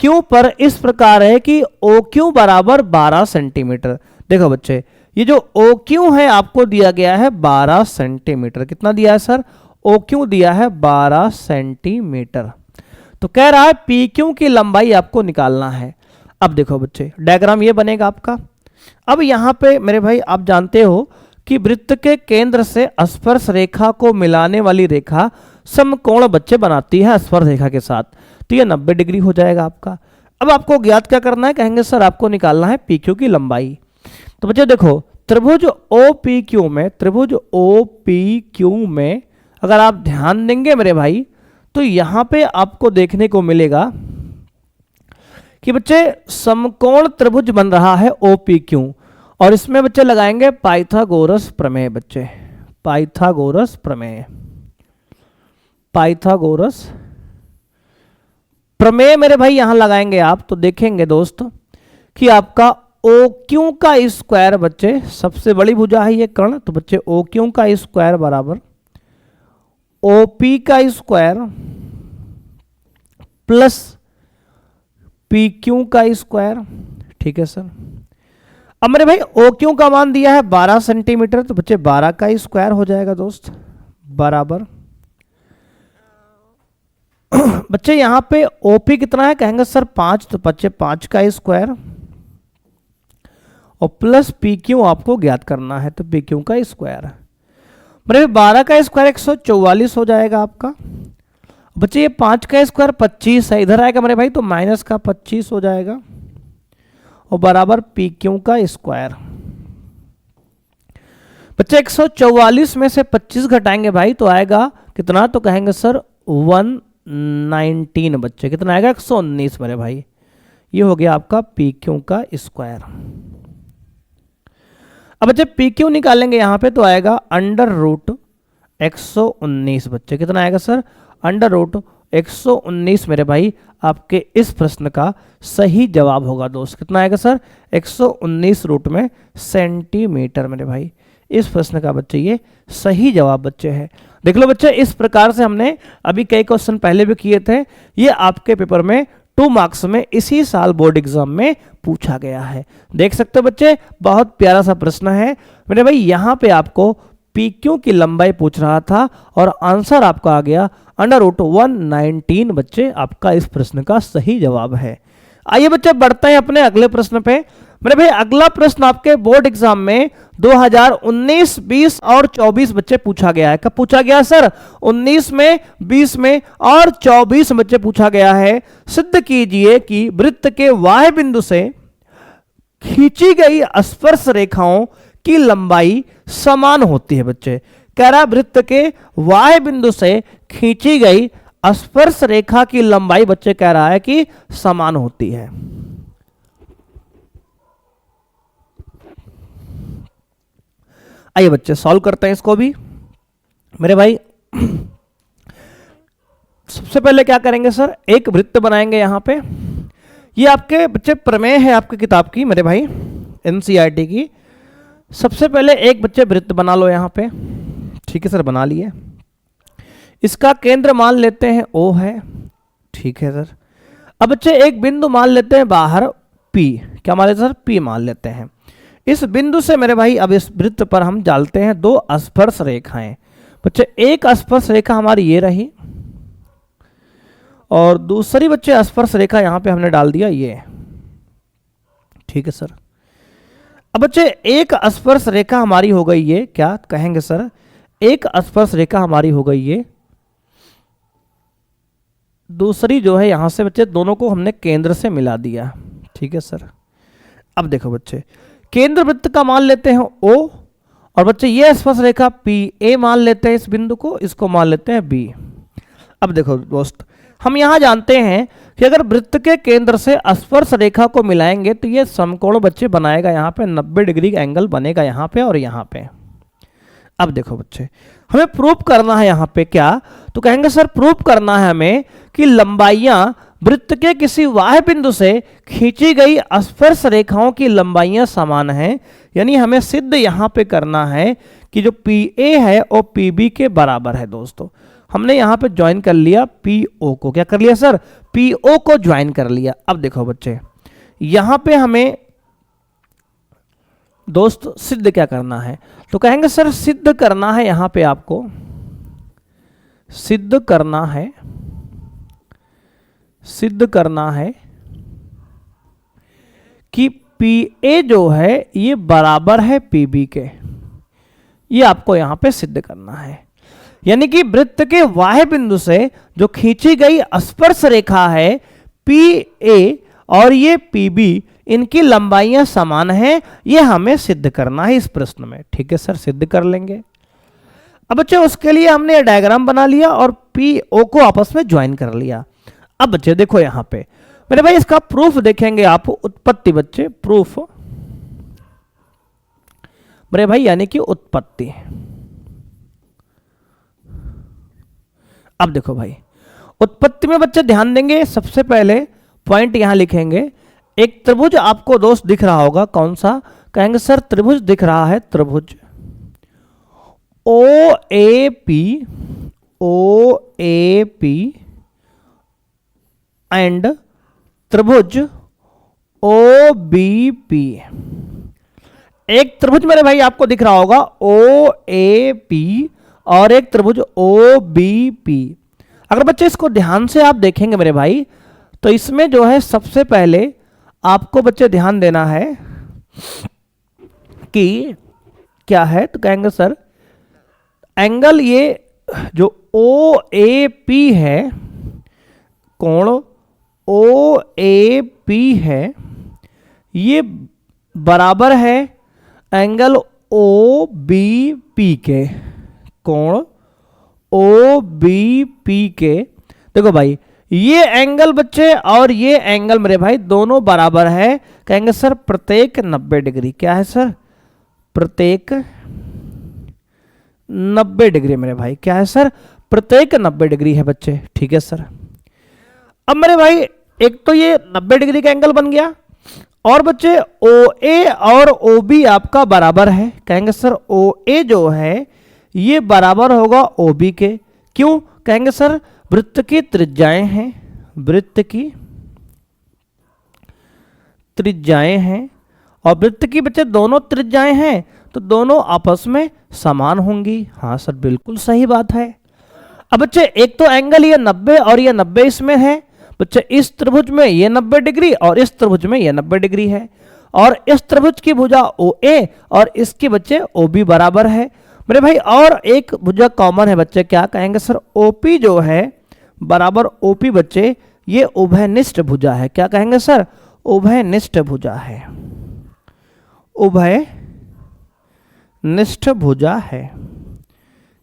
Q पर इस प्रकार है कि OQ बराबर 12 सेंटीमीटर। देखो बच्चे, ये जो OQ है आपको दिया गया है 12 सेंटीमीटर। कितना दिया है सर, OQ दिया है 12 सेंटीमीटर। तो कह रहा है PQ की लंबाई आपको निकालना है। अब देखो बच्चे, डायग्राम ये बनेगा आपका। अब यहां पे मेरे भाई आप जानते हो कि वृत्त के केंद्र से स्पर्श रेखा को मिलाने वाली रेखा समकोण बच्चे बनाती है स्पर्श रेखा के साथ, तो ये 90 डिग्री हो जाएगा आपका। अब आपको ज्ञात क्या करना है, कहेंगे सर आपको निकालना है PQ की लंबाई। तो बच्चे देखो, त्रिभुज OPQ में, त्रिभुज OPQ में अगर आप ध्यान देंगे मेरे भाई, तो यहां पे आपको देखने को मिलेगा कि बच्चे समकोण त्रिभुज बन रहा है OPQ, और इसमें बच्चे लगाएंगे पाइथागोरस प्रमेय। बच्चे पाइथागोरस प्रमेय, पाइथागोरस प्रमेय मेरे भाई यहां लगाएंगे आप, तो देखेंगे दोस्त कि आपका OQ का स्क्वायर बच्चे, सबसे बड़ी भुजा है ये कर्ण, तो बच्चे OQ का स्क्वायर बराबर OP का स्क्वायर प्लस PQ का स्क्वायर, ठीक है सर। अब मेरे भाई OQ का मान दिया है 12 सेंटीमीटर, तो बच्चे 12 का स्क्वायर हो जाएगा दोस्त, बराबर बच्चे यहां पे OP कितना है, कहेंगे सर 5, तो बच्चे 5 का स्क्वायर और प्लस PQ आपको ज्ञात करना है, तो PQ का स्क्वायर। मेरे 12 का स्क्वायर 144 हो जाएगा आपका। बच्चे ये 5 का स्क्वायर 25 है, इधर आएगा मेरे भाई तो माइनस का 25 हो जाएगा, और बराबर PQ का स्क्वायर। बच्चे 144 में से 25 घटाएंगे भाई तो आएगा कितना, तो कहेंगे सर 119। बच्चे कितना आएगा, 119 मेरे भाई। ये हो गया आपका PQ का स्क्वायर। अब बच्चे PQ निकालेंगे यहां पे तो आएगा अंडर रूट 119। बच्चे कितना आएगा सर, अंडर रूट 119 मेरे भाई आपके इस प्रश्न का सही जवाब होगा दोस्त। कितना आएगा सर, 119 रूट में सेंटीमीटर मेरे भाई। इस प्रश्न का बच्चे ये सही जवाब बच्चे है। देख लो बच्चे, इस प्रकार से हमने अभी कई क्वेश्चन पहले भी किए थे, ये आपके पेपर में 2 मार्क्स में इसी साल बोर्ड एग्जाम में पूछा गया है। देख सकते हो बच्चे, बहुत प्यारा सा प्रश्न है मेरे भाई। यहां पे आपको PQ की लंबाई पूछ रहा था और आंसर आपका आ गया अंडर रूट 119। बच्चे आपका इस प्रश्न का सही जवाब है। आइए बच्चे बढ़ते हैं अपने अगले प्रश्न पे। मेरे भाई अगला प्रश्न आपके बोर्ड एग्जाम में 2019, 20 और 24 बच्चे पूछा गया है। कब पूछा गया सर? 19 में, 20 में और 24 बच्चे पूछा गया है। सिद्ध कीजिए कि वृत्त के बाह्य बिंदु से खींची गई स्पर्श रेखाओं की लंबाई समान होती है। बच्चे कह रहा वृत्त के बाह्य बिंदु से खींची गई स्पर्श रेखा की लंबाई बच्चे कह रहा है कि समान होती है। आइए बच्चे सॉल्व करते हैं इसको भी। मेरे भाई सबसे पहले क्या करेंगे सर? एक वृत्त बनाएंगे यहां पे। ये आपके बच्चे प्रमेय है आपकी किताब की मेरे भाई, एनसीईआरटी की। सबसे पहले एक बच्चे वृत्त बना लो यहां पे। ठीक है सर, बना लिए। इसका केंद्र मान लेते हैं O है। ठीक है सर। अब बच्चे एक बिंदु मान लेते हैं बाहर P। क्या मान लेते हैं सर? P मान लेते हैं। इस बिंदु से मेरे भाई अब इस वृत्त पर हम डालते हैं दो स्पर्श रेखाएं। बच्चे एक स्पर्श रेखा हमारी ये रही और दूसरी बच्चे स्पर्श रेखा यहां पे हमने डाल दिया ये। ठीक है सर। अब बच्चे एक स्पर्श रेखा हमारी हो गई ये, क्या कहेंगे सर? एक स्पर्श रेखा हमारी हो गई ये। दूसरी जो है यहां से बच्चे दोनों को हमने केंद्र से मिला दिया। ठीक है सर। अब देखो बच्चे केंद्र वृत्त का मान लेते हैं O और बच्चे ये स्पर्श रेखा P A मान लेते हैं, इस बिंदु को, इसको मान लेते हैं B। अब देखो दोस्त, हम यहां जानते हैं कि अगर वृत्त के केंद्र से स्पर्श रेखा को मिलाएंगे तो ये समकोण बच्चे बनाएगा, यहां पे 90 डिग्री का एंगल बनेगा यहां पे और यहां पे। अब देखो बच्चे हमें प्रूफ करना है यहां पे क्या, तो कहेंगे सर प्रूफ करना है हमें कि लंबाइयां वृत्त के किसी बाह्य बिंदु से खींची गई स्पर्श रेखाओं की लंबाइयां समान हैं। यानी हमें सिद्ध यहां पे करना है कि जो PA है वो PB के बराबर है। दोस्तों हमने यहां पे ज्वाइन कर लिया PO को। क्या कर लिया सर? PO को ज्वाइन कर लिया। अब देखो बच्चे यहां पे हमें दोस्त सिद्ध क्या करना है, तो कहेंगे सर सिद्ध करना है यहां पे आपको, सिद्ध करना है, सिद्ध करना है कि PA जो है ये बराबर है PB के। ये आपको यहां पे सिद्ध करना है। यानी कि वृत्त के बाह्य बिंदु से जो खींची गई स्पर्श रेखा है PA और ये PB, इनकी लंबाइयां समान हैं, ये हमें सिद्ध करना है इस प्रश्न में। ठीक है सर, सिद्ध कर लेंगे। अब बच्चे उसके लिए हमने डायग्राम बना लिया और PO को आपस में ज्वाइन कर लिया। अब बच्चे देखो यहां पे मेरे भाई इसका प्रूफ देखेंगे आप, उत्पत्ति बच्चे, प्रूफ मेरे भाई यानी कि उत्पत्ति। अब देखो भाई उत्पत्ति में बच्चे ध्यान देंगे, सबसे पहले पॉइंट यहां लिखेंगे। एक त्रिभुज आपको दोस्त दिख रहा होगा, कौन सा? कहेंगे सर त्रिभुज दिख रहा है, त्रिभुज OAP एंड त्रिभुज OBP। एक त्रिभुज मेरे भाई आपको दिख रहा होगा OAP और एक त्रिभुज OBP। अगर बच्चे इसको ध्यान से आप देखेंगे मेरे भाई तो इसमें जो है सबसे पहले आपको बच्चे ध्यान देना है कि क्या है, तो कहेंगे सर एंगल ये जो OAP है, कोण OAP है, ये बराबर है एंगल OBP के, कोण OBP के। देखो भाई ये एंगल बच्चे और ये एंगल मेरे भाई दोनों बराबर है। कहेंगे सर प्रत्येक 90 डिग्री। क्या है सर? प्रत्येक 90 डिग्री मेरे भाई। क्या है सर? प्रत्येक 90 डिग्री है बच्चे। ठीक है सर। अब मेरे भाई एक तो ये 90 डिग्री का एंगल बन गया और बच्चे OA और OB आपका बराबर है। कहेंगे सर OA जो है ये बराबर होगा OB के। क्यों? कहेंगे सर वृत्त की त्रिज्याएं हैं, वृत्त की त्रिज्याएं हैं और वृत्त की बच्चे दोनों त्रिज्याएं हैं तो दोनों आपस में समान होंगी। हाँ सर बिल्कुल सही बात है। अब बच्चे एक तो एंगल ये 90 और ये 90 इसमें है बच्चे, इस त्रिभुज में ये 90 डिग्री और इस त्रिभुज में ये 90 डिग्री है और इस त्रिभुज की भुजा ओ ए और इसके बच्चे ओ बी बराबर है मेरे भाई। और एक भुजा कॉमन है बच्चे, क्या कहेंगे सर, ओपी जो है बराबर ओपी बच्चे ये उभयनिष्ठ भुजा है। क्या कहेंगे सर, उभयनिष्ठ भुजा है, उभयनिष्ठ भुजा है।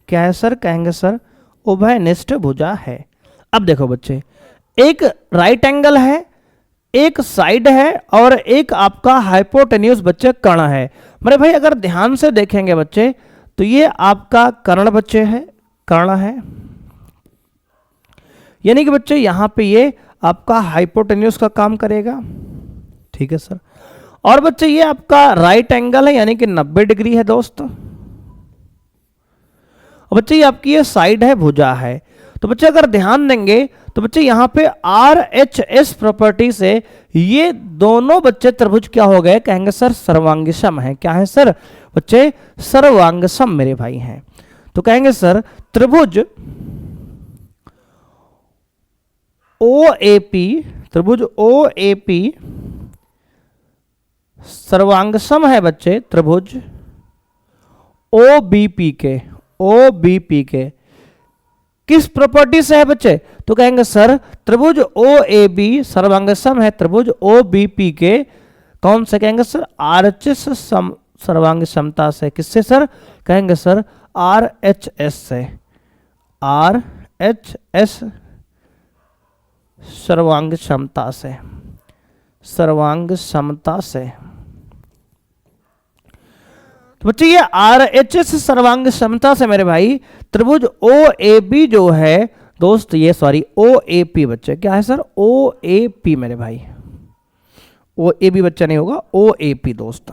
क्या है सर, कहेंगे सर उभयनिष्ठ भुजा है। अब देखो बच्चे, एक राइट एंगल है, एक साइड है और एक आपका हाइपोटेन्यूज बच्चे कर्ण है। मेरे भाई अगर ध्यान से देखेंगे बच्चे तो ये आपका कर्ण बच्चे है, कर्ण है, यानी कि बच्चे यहां पे ये आपका हाइपोटेन्यूज का काम करेगा, ठीक है सर। और बच्चे ये आपका राइट एंगल है यानी कि 90 डिग्री है दोस्त। और बच्चे ये आपकी ये साइड है, भुजा है। तो बच्चे अगर ध्यान देंगे तो बच्चे यहाँ पे RHS प्रॉपर्टी से ये दोनों बच्चे त्रिभुज क्या हो गए, कहेंगे सर सर्वांगसम है। क्या है सर बच्चे, सर्वांगसम मेरे भाई हैं। तो कहेंगे सर त्रिभुज OAP, त्रिभुज OAP सर्वांगसम है बच्चे त्रिभुज OBP के, OBP के किस प्रॉपर्टी से है बच्चे, तो कहेंगे सर त्रिभुज OAB सर्वांगसम है त्रिभुज OBP के कौन से, कहेंगे सर RHS सर्वांग समता से। किससे सर, कहेंगे सर RHS से, RHS सर्वांग क्षमता से, सर्वांग समता से। तो बच्चे ये RHS सर्वांग क्षमता से मेरे भाई त्रिभुज OAB जो है दोस्त, ये सॉरी OAP बच्चे, क्या है सर OAP मेरे भाई, OAB बच्चा नहीं होगा, OAP दोस्त,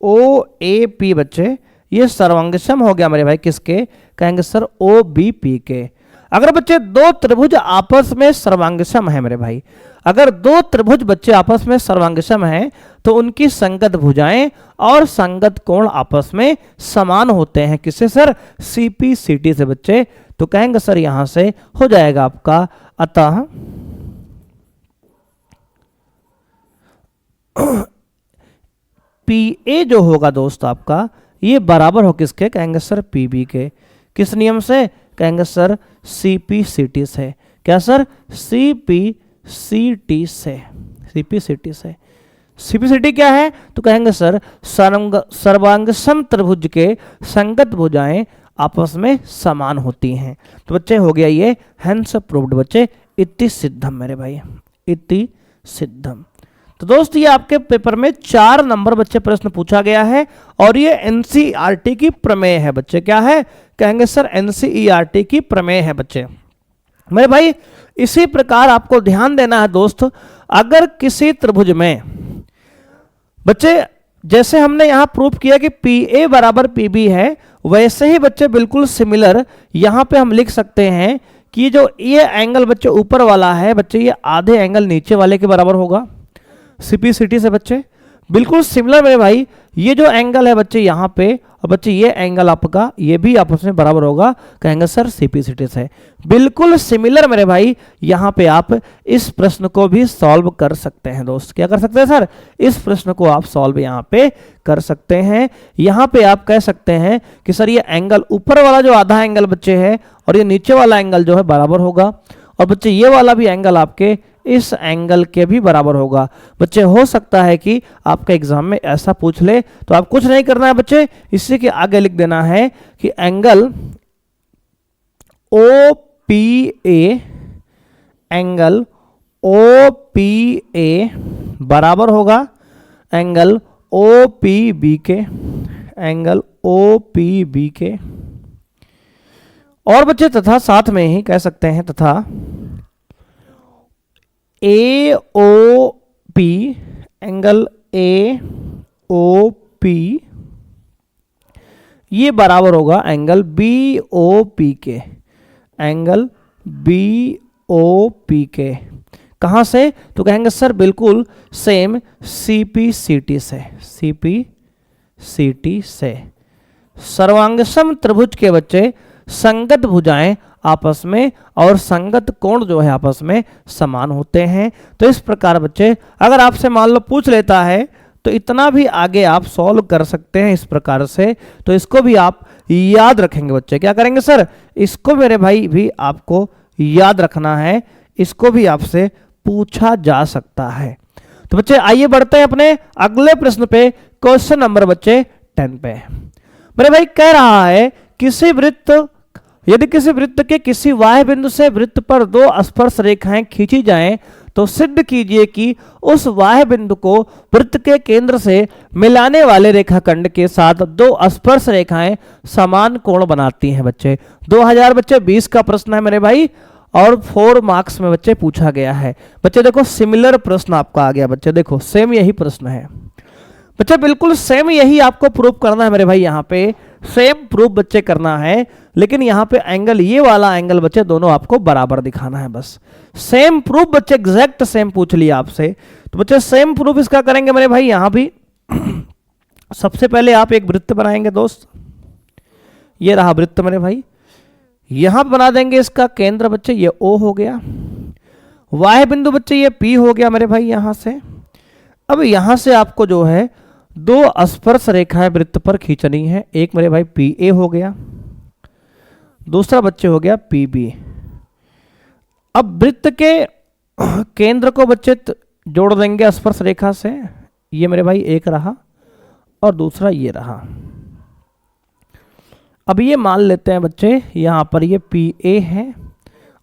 OAP बच्चे ये सर्वांगसम हो गया मेरे भाई किसके, कहेंगे सर OBP के। अगर बच्चे दो त्रिभुज आपस में सर्वांगसम है मेरे भाई, अगर दो त्रिभुज बच्चे आपस में सर्वांगसम हैं तो उनकी संगत भुजाएं और संगत कोण आपस में समान होते हैं। किससे सर, CP/CT से बच्चे। तो कहेंगे सर यहां से हो जाएगा आपका, अतः PA जो होगा दोस्त आपका ये बराबर हो किसके, कहेंगे सर PB के। किस नियम से, कहेंगे सर CP/CT से। क्या सर, CP/CT से, CP/CT से। CP/CT क्या है, तो कहेंगे सर सर्वांगसम त्रिभुज के संगत भुजाएं आपस में समान होती हैं। तो बच्चे हो गया ये हेंस प्रूव्ड बच्चे, इति सिद्धम मेरे भाई, इति सिद्धम। तो दोस्त ये आपके पेपर में 4 नंबर बच्चे प्रश्न पूछा गया है और ये NCERT की प्रमेय है बच्चे। क्या है, कहेंगे सर NCERT की प्रमेय है बच्चे मेरे भाई। इसी प्रकार आपको ध्यान देना है दोस्त, अगर किसी त्रिभुज में बच्चे जैसे हमने यहां प्रूव किया कि PA बराबर PB है, वैसे ही बच्चे बिल्कुल सिमिलर यहां पे हम लिख सकते हैं कि जो ये एंगल बच्चे ऊपर वाला है बच्चे ये आधे एंगल नीचे वाले के बराबर होगा CP/CT से बच्चे। बिल्कुल सिमिलर मेरे भाई, ये जो एंगल है बच्चे यहाँ पे और बच्चे ये एंगल आपका ये भी आपस में बराबर होगा, कहेंगे सर CP/CT से। बिल्कुल सिमिलर मेरे भाई, यहाँ पे आप इस प्रश्न को भी सॉल्व कर सकते हैं दोस्त। क्या कर सकते हैं सर, इस प्रश्न को आप सॉल्व यहाँ पे कर सकते हैं। यहाँ पे आप कह सकते हैं कि सर ये एंगल ऊपर वाला जो आधा एंगल बच्चे है और ये नीचे वाला एंगल जो है बराबर होगा, और बच्चे ये वाला भी एंगल आपके इस एंगल के भी बराबर होगा। बच्चे हो सकता है कि आपका एग्जाम में ऐसा पूछ ले, तो आप कुछ नहीं करना है बच्चे, इसी के आगे लिख देना है कि एंगल OPA, एंगल OPA बराबर होगा एंगल OPB के, एंगल OPB के। और बच्चे तथा साथ में ही कह सकते हैं तथा AOP, एंगल AOP ये बराबर होगा एंगल BOP के, एंगल BOP के। कहां से, तो कहेंगे सर बिल्कुल सेम CP/CT से, CP/CT से। सर्वांगसम त्रिभुज के बच्चे संगत भुजाएं आपस में और संगत कोण जो है आपस में समान होते हैं। तो इस प्रकार बच्चे अगर आपसे मान लो पूछ लेता है तो इतना भी आगे आप सॉल्व कर सकते हैं इस प्रकार से। तो इसको भी आप याद रखेंगे बच्चे। क्या करेंगे सर? इसको मेरे भाई भी आपको याद रखना है, इसको भी आपसे पूछा जा सकता है। तो बच्चे आइए बढ़ते हैं अपने अगले प्रश्न पे, क्वेश्चन नंबर बच्चे 10 पे। मेरे भाई कह रहा है यदि किसी वृत्त के किसी वाह्य बिंदु से वृत्त पर दो स्पर्श रेखाएं खींची जाएं तो सिद्ध कीजिए कि उस वाह्य बिंदु को वृत्त के केंद्र से मिलाने वाले रेखाखंड के साथ दो स्पर्श रेखाएं समान कोण बनाती हैं बच्चे। 2020 का प्रश्न है मेरे भाई और 4 मार्क्स में बच्चे पूछा गया है। बच्चे देखो सिमिलर प्रश्न आपका आ गया बच्चे, देखो सेम यही प्रश्न है बच्चे, बिल्कुल सेम यही आपको प्रूव करना है मेरे भाई। यहाँ पे सेम प्रूफ बच्चे करना है, लेकिन यहाँ पे एंगल, ये वाला एंगल बच्चे दोनों आपको बराबर दिखाना है बस। सेम प्रूफ बच्चे, एग्जैक्ट सेम पूछ लिया आपसे। तो बच्चे सेम प्रूफ इसका करेंगे मेरे भाई यहाँ भी। सबसे पहले आप एक वृत्त बनाएंगे दोस्त, ये रहा वृत्त मेरे भाई। यहां बना देंगे इसका केंद्र बच्चे, ये O हो गया। वाह्य बिंदु बच्चे ये P हो गया मेरे भाई यहां से। अब यहां से आपको जो है दो स्पर्श रेखाएं वृत्त पर खींचनी है। एक मेरे भाई PA हो गया, दूसरा बच्चे हो गया PB। अब वृत्त के केंद्र को बच्चे जोड़ देंगे स्पर्श रेखा से। ये मेरे भाई एक रहा और दूसरा ये रहा। अब ये मान लेते हैं बच्चे यहाँ पर ये PA है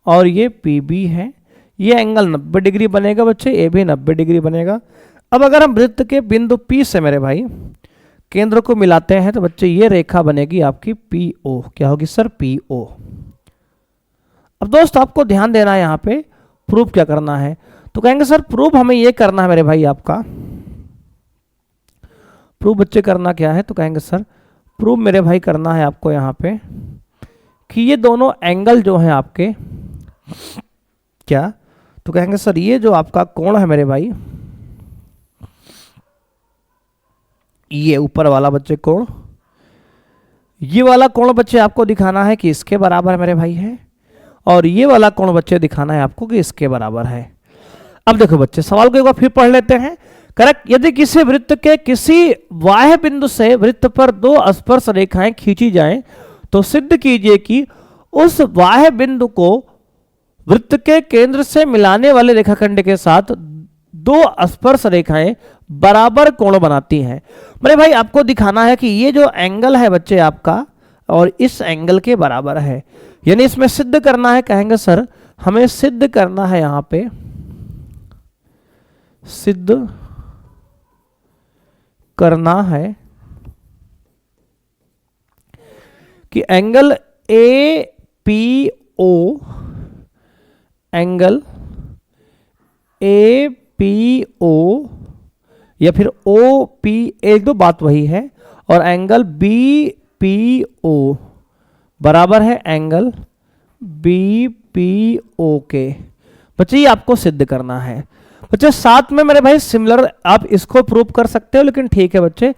और ये PB है। ये एंगल 90 डिग्री बनेगा बच्चे, ये भी 90 डिग्री बनेगा। अब अगर हम वृत्त के बिंदु P से मेरे भाई केंद्र को मिलाते हैं तो बच्चे ये रेखा बनेगी आपकी PO। क्या होगी सर? PO। अब दोस्त आपको ध्यान देना है यहाँ पे, प्रूफ क्या करना है। तो कहेंगे सर प्रूफ हमें ये करना है मेरे भाई, आपका प्रूफ बच्चे करना क्या है। तो कहेंगे सर प्रूफ मेरे भाई करना है आपको यहाँ पे कि ये दोनों एंगल जो है आपके क्या, तो कहेंगे सर ये जो आपका कोण है मेरे भाई, ये ऊपर वाला बच्चे कोण, ये वाला कोण बच्चे आपको दिखाना है कि इसके बराबर मेरे भाई है, और ये वाला कोण बच्चे दिखाना है आपको कि इसके बराबर है। अब देखो बच्चे सवाल को एक बार फिर पढ़ लेते हैं। करेक्ट, यदि किसी वृत्त के किसी वाह्य बिंदु से वृत्त पर दो स्पर्श रेखाएं खींची जाएं तो सिद्ध कीजिए कि उस वाह्य बिंदु को वृत्त के केंद्र से मिलाने वाले रेखाखंड के साथ दो स्पर्श रेखाएं बराबर कोण बनाती हैं। मेरे भाई आपको दिखाना है कि ये जो एंगल है बच्चे आपका और इस एंगल के बराबर है, यानी इसमें सिद्ध करना है। कहेंगे सर हमें सिद्ध करना है, यहां पे सिद्ध करना है कि एंगल APO, एंगल APO या फिर OP, एक दो बात वही है, और एंगल BPO बराबर है एंगल BPO के। बच्चे ये आपको सिद्ध करना है। बच्चे साथ में मेरे भाई सिमिलर आप इसको प्रूव कर सकते हो, लेकिन ठीक है बच्चे,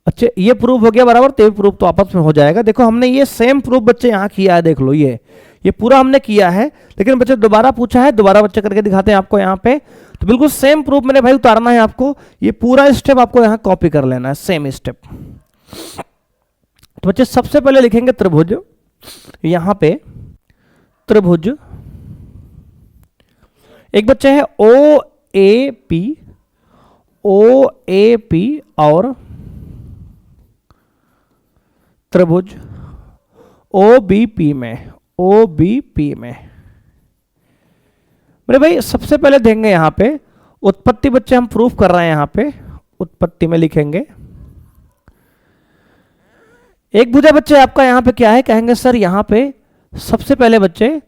अच्छे ये प्रूफ हो गया बराबर, तो प्रूफ तो आपस में हो जाएगा। देखो हमने ये सेम प्रूफ बच्चे यहाँ किया है, देख लो ये पूरा हमने किया है, लेकिन बच्चे दोबारा पूछा है, दोबारा बच्चे करके दिखाते हैं आपको यहाँ पे। तो बिल्कुल सेम प्रूफ मेरे भाई उतारना है आपको, ये पूरा स्टेप आपको यहाँ कॉपी कर लेना है, सेम स्टेप। तो बच्चे सबसे पहले लिखेंगे त्रिभुज, यहाँ पे त्रिभुज एक बच्चे है OAP और त्रिभुज OBP में मेरे भाई सबसे पहले देंगे यहाँ पे उत्पत्ति। बच्चे हम प्रूफ कर रहे हैं, यहाँ पे उत्पत्ति में लिखेंगे एक भुजा बच्चे आपका यहाँ पे क्या है। कहेंगे सर यहाँ पे सबसे पहले बच्चे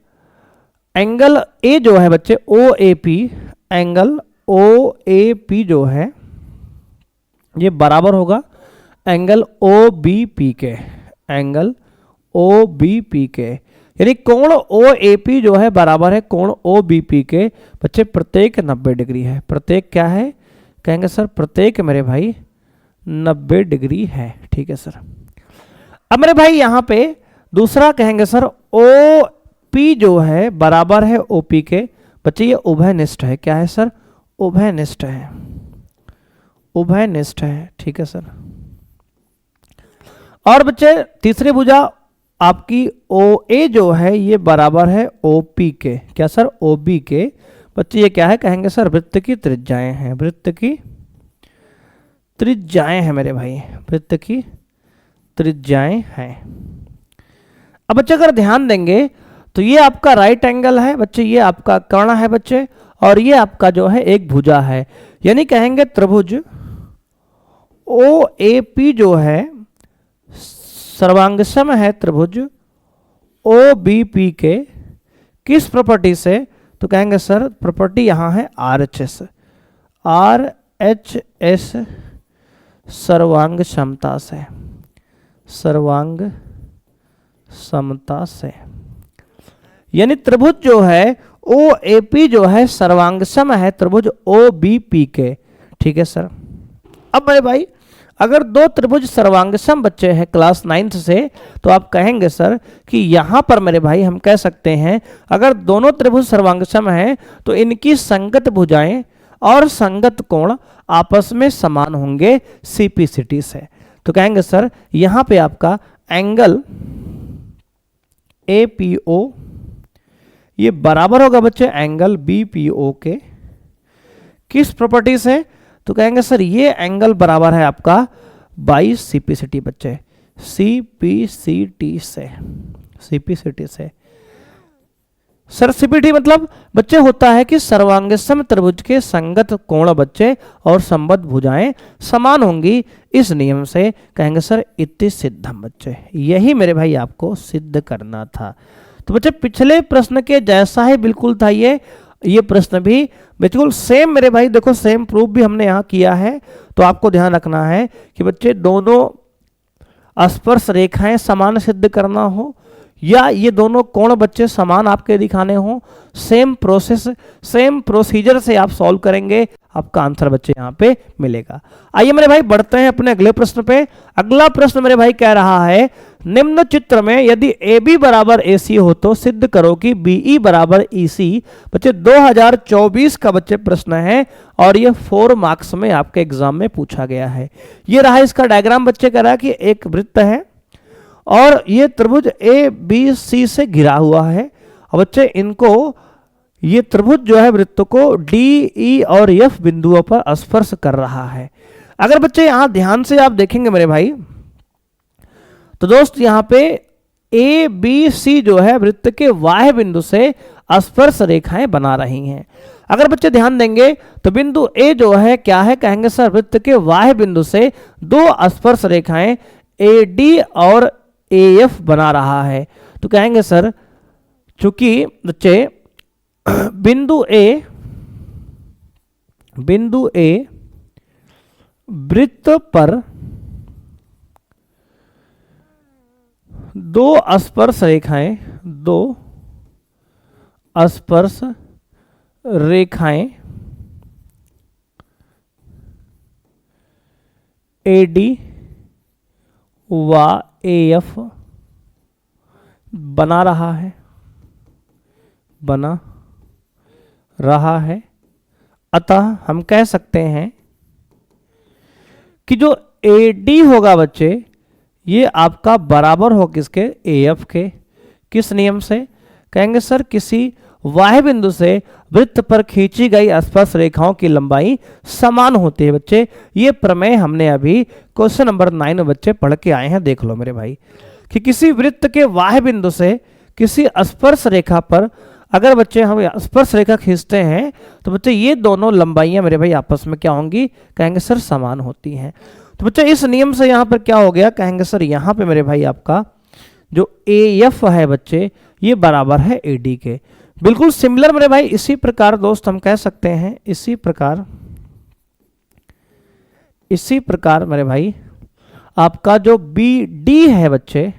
एंगल A जो है बच्चे OAP, एंगल OAP जो है ये बराबर होगा एंगल OBP के, एंगल OBP के, यानी कोण OAP जो है बराबर है कोण OBP के बच्चे प्रत्येक 90 डिग्री है। प्रत्येक क्या है? कहेंगे सर प्रत्येक मेरे भाई 90 डिग्री है। ठीक है सर। अब मेरे भाई यहाँ पे दूसरा कहेंगे सर पी जो है बराबर है ओपी के। बच्चे ये उभयनिष्ठ है, क्या है सर? उभयनिष्ठ है, उभयनिष्ठ है, ठीक है सर। और बच्चे तीसरी भुजा आपकी ओ ए जो है ये बराबर है ओ पी के, क्या सर? ओ बी के। बच्चे ये क्या है? कहेंगे सर वृत्त की त्रिज्याएं हैं, वृत्त की त्रिज्याएं हैं मेरे भाई, वृत्त की त्रिज्याएं हैं। अब बच्चे अगर ध्यान देंगे तो ये आपका राइट एंगल है बच्चे, ये आपका कर्ण है बच्चे, और ये आपका जो है एक भुजा है, यानी कहेंगे त्रिभुज ओ ए पी जो है सर्वांगसम है त्रिभुज ओ बी पी के। किस प्रॉपर्टी से? तो कहेंगे सर प्रॉपर्टी यहां है R H S, R H S सर्वांग समता से, सर्वांग समता से, यानी त्रिभुज जो है ओ ए पी जो है सर्वांगसम है त्रिभुज ओ बी पी के, ठीक है सर। अब मेरे भाई अगर दो त्रिभुज सर्वांगसम बच्चे हैं क्लास 9th से, तो आप कहेंगे सर कि यहां पर मेरे भाई हम कह सकते हैं अगर दोनों त्रिभुज सर्वांगसम हैं तो इनकी संगत भुजाएं और संगत कोण आपस में समान होंगे सीपीसीटी से। तो कहेंगे सर यहां पे आपका एंगल एपीओ ये बराबर होगा बच्चे एंगल बीपीओ के। किस प्रॉपर्टी से? तो कहेंगे सर ये एंगल बराबर है आपका बाई सीपीसीटी बच्चे, सीपीसीटी से, सीपीसीटी से। सर सीपीटी मतलब बच्चे होता है कि सर्वांगसम त्रिभुज के संगत कोण बच्चे और संबद्ध भुजाएं समान होंगी, इस नियम से कहेंगे सर इति सिद्धम बच्चे। यही मेरे भाई आपको सिद्ध करना था। तो बच्चे पिछले प्रश्न के जैसा ही बिल्कुल था ये प्रश्न भी बिल्कुल सेम मेरे भाई, देखो सेम प्रूफ भी हमने यहाँ किया है। तो आपको ध्यान रखना है कि बच्चे दोनों स्पर्श रेखाएं समान सिद्ध करना हो या ये दोनों कोण बच्चे समान आपके दिखाने हो, सेम प्रोसेस सेम प्रोसीजर से आप सॉल्व करेंगे, आपका आंसर बच्चे यहाँ पे मिलेगा। आइए मेरे भाई बढ़ते हैं अपने अगले प्रश्न पे। अगला प्रश्न मेरे भाई कह रहा है निम्न चित्र में यदि AB बराबर AC हो तो सिद्ध करो कि BE बराबर EC। बच्चे 2024 का बच्चे प्रश्न है और ये 4 मार्क्स में आपके एग्जाम में पूछा गया है। ये रहा इसका डायग्राम बच्चे कह रहा है कि एक वृत्त है और ये त्रिभुज ABC से घिरा हुआ है। और बच्चे इनको ये त्रिभुज जो है वृत्त को D, E और F बिंदुओं पर स्पर्श कर रहा है। अगर बच्चे यहां ध्यान से आप देखेंगे मेरे भाई तो दोस्त यहां पे ABC जो है वृत्त के वाह्य बिंदु से स्पर्श रेखाएं बना रही हैं। अगर बच्चे ध्यान देंगे तो बिंदु A जो है क्या है? कहेंगे सर वृत्त के वाह्य बिंदु से दो स्पर्श रेखाएं AD और AF बना रहा है। तो कहेंगे सर चूंकि बच्चे बिंदु A वृत्त पर दो स्पर्श रेखाएं AD व AF बना रहा है। अतः हम कह सकते हैं कि जो AD होगा बच्चे ये आपका बराबर हो किसके? AF के। किस नियम से? कहेंगे सर किसी वाह्य बिंदु से वृत्त पर खींची गई स्पर्श रेखाओं की लंबाई समान होती है बच्चे। ये प्रमेय हमने अभी क्वेश्चन नंबर 9 में बच्चे पढ़ के आए हैं, देख लो मेरे भाई कि किसी वृत्त के वाह्य बिंदु से किसी स्पर्श रेखा पर अगर बच्चे हम स्पर्श रेखा खींचते हैं तो बच्चे ये दोनों लंबाइयां मेरे भाई आपस में क्या होंगी? कहेंगे सर समान होती हैं। तो बच्चे इस नियम से यहां पर क्या हो गया? कहेंगे सर यहां पे मेरे भाई आपका जो AF है बच्चे ये बराबर है AD के। बिल्कुल सिमिलर मेरे भाई इसी प्रकार दोस्त हम कह सकते हैं, इसी प्रकार मेरे भाई आपका जो BD है बच्चे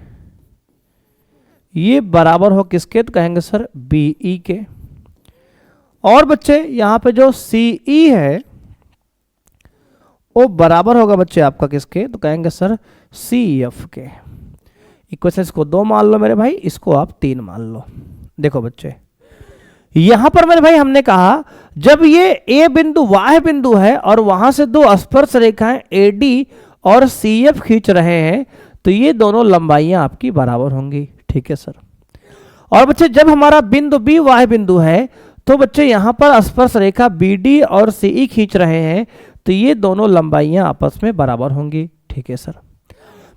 ये बराबर हो किसके? तो कहेंगे सर BE के। और बच्चे यहां पे जो CE है वो बराबर होगा बच्चे आपका किसके? तो कहेंगे सर CF के। इक्वेशन को 2 मान लो मेरे भाई, इसको आप 3 मान लो। देखो बच्चे, यहां पर मेरे भाई हमने कहा जब ये ए बिंदु वाह बिंदु है और वहां से दो स्पर्श रेखाएं एडी और सीएफ खींच रहे हैं तो ये दोनों लंबाइयां आपकी बराबर होंगी। ठीक है सर। और बच्चे जब हमारा बिंदु बी वाह बिंदु है तो बच्चे यहां पर स्पर्श रेखा बीडी और सीई खींच रहे हैं तो ये दोनों लंबाइयां आपस में बराबर होंगी। ठीक है सर।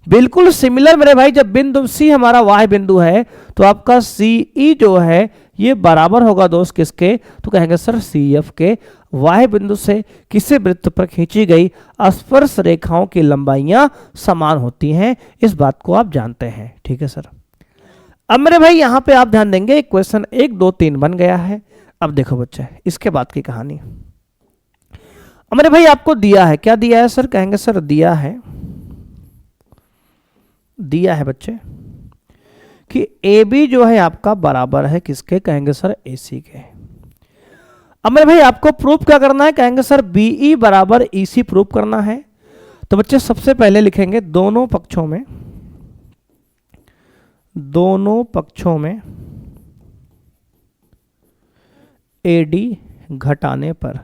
बिल्कुल सिमिलर मेरे भाई, जब बिंदु सी हमारा वाह बिंदु है तो आपका सीई जो है ये बराबर होगा दोस्त किसके, तो कहेंगे सर सीएफ के। वाह बिंदु से किसी वृत्त पर खींची गई स्पर्श रेखाओं की लंबाइयां समान होती हैं, इस बात को आप जानते हैं। ठीक है सर। अब मेरे भाई यहां पे आप ध्यान देंगे, क्वेश्चन 1 2 3 बन गया है। अब देखो बच्चे इसके बाद की कहानी। अब मेरे भाई आपको दिया है, क्या दिया है सर, कहेंगे सर दिया है बच्चे कि ए बी जो है आपका बराबर है किसके, कहेंगे सर ए सी के। अब मेरे भाई आपको प्रूफ क्या करना है, कहेंगे सर बीई बराबर ई सी प्रूफ करना है। तो बच्चे सबसे पहले लिखेंगे दोनों पक्षों में एडी घटाने पर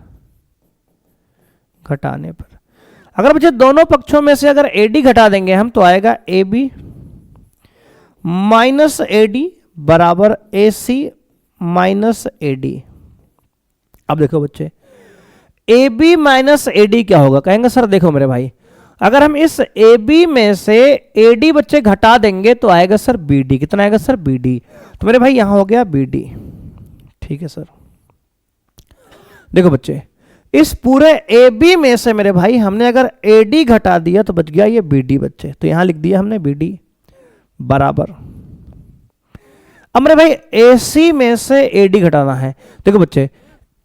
अगर बच्चे दोनों पक्षों में से अगर एडी घटा देंगे हम तो आएगा ए बी माइनस एडी बराबर ए सी माइनस एडी। अब देखो बच्चे ए बी माइनस एडी क्या होगा, कहेंगे सर देखो मेरे भाई अगर हम इस ए बी में से एडी बच्चे घटा देंगे तो आएगा सर बी डी। कितना आएगा सर बी डी। तो मेरे भाई यहां हो गया बी डी। ठीक है सर। देखो बच्चे इस पूरे ए बी में से मेरे भाई हमने अगर ए डी घटा दिया तो बच गया ये बी डी बच्चे, तो यहां लिख दिया हमने बी डी बराबर। अब मेरे भाई ए सी में से ए डी घटाना है। देखो बच्चे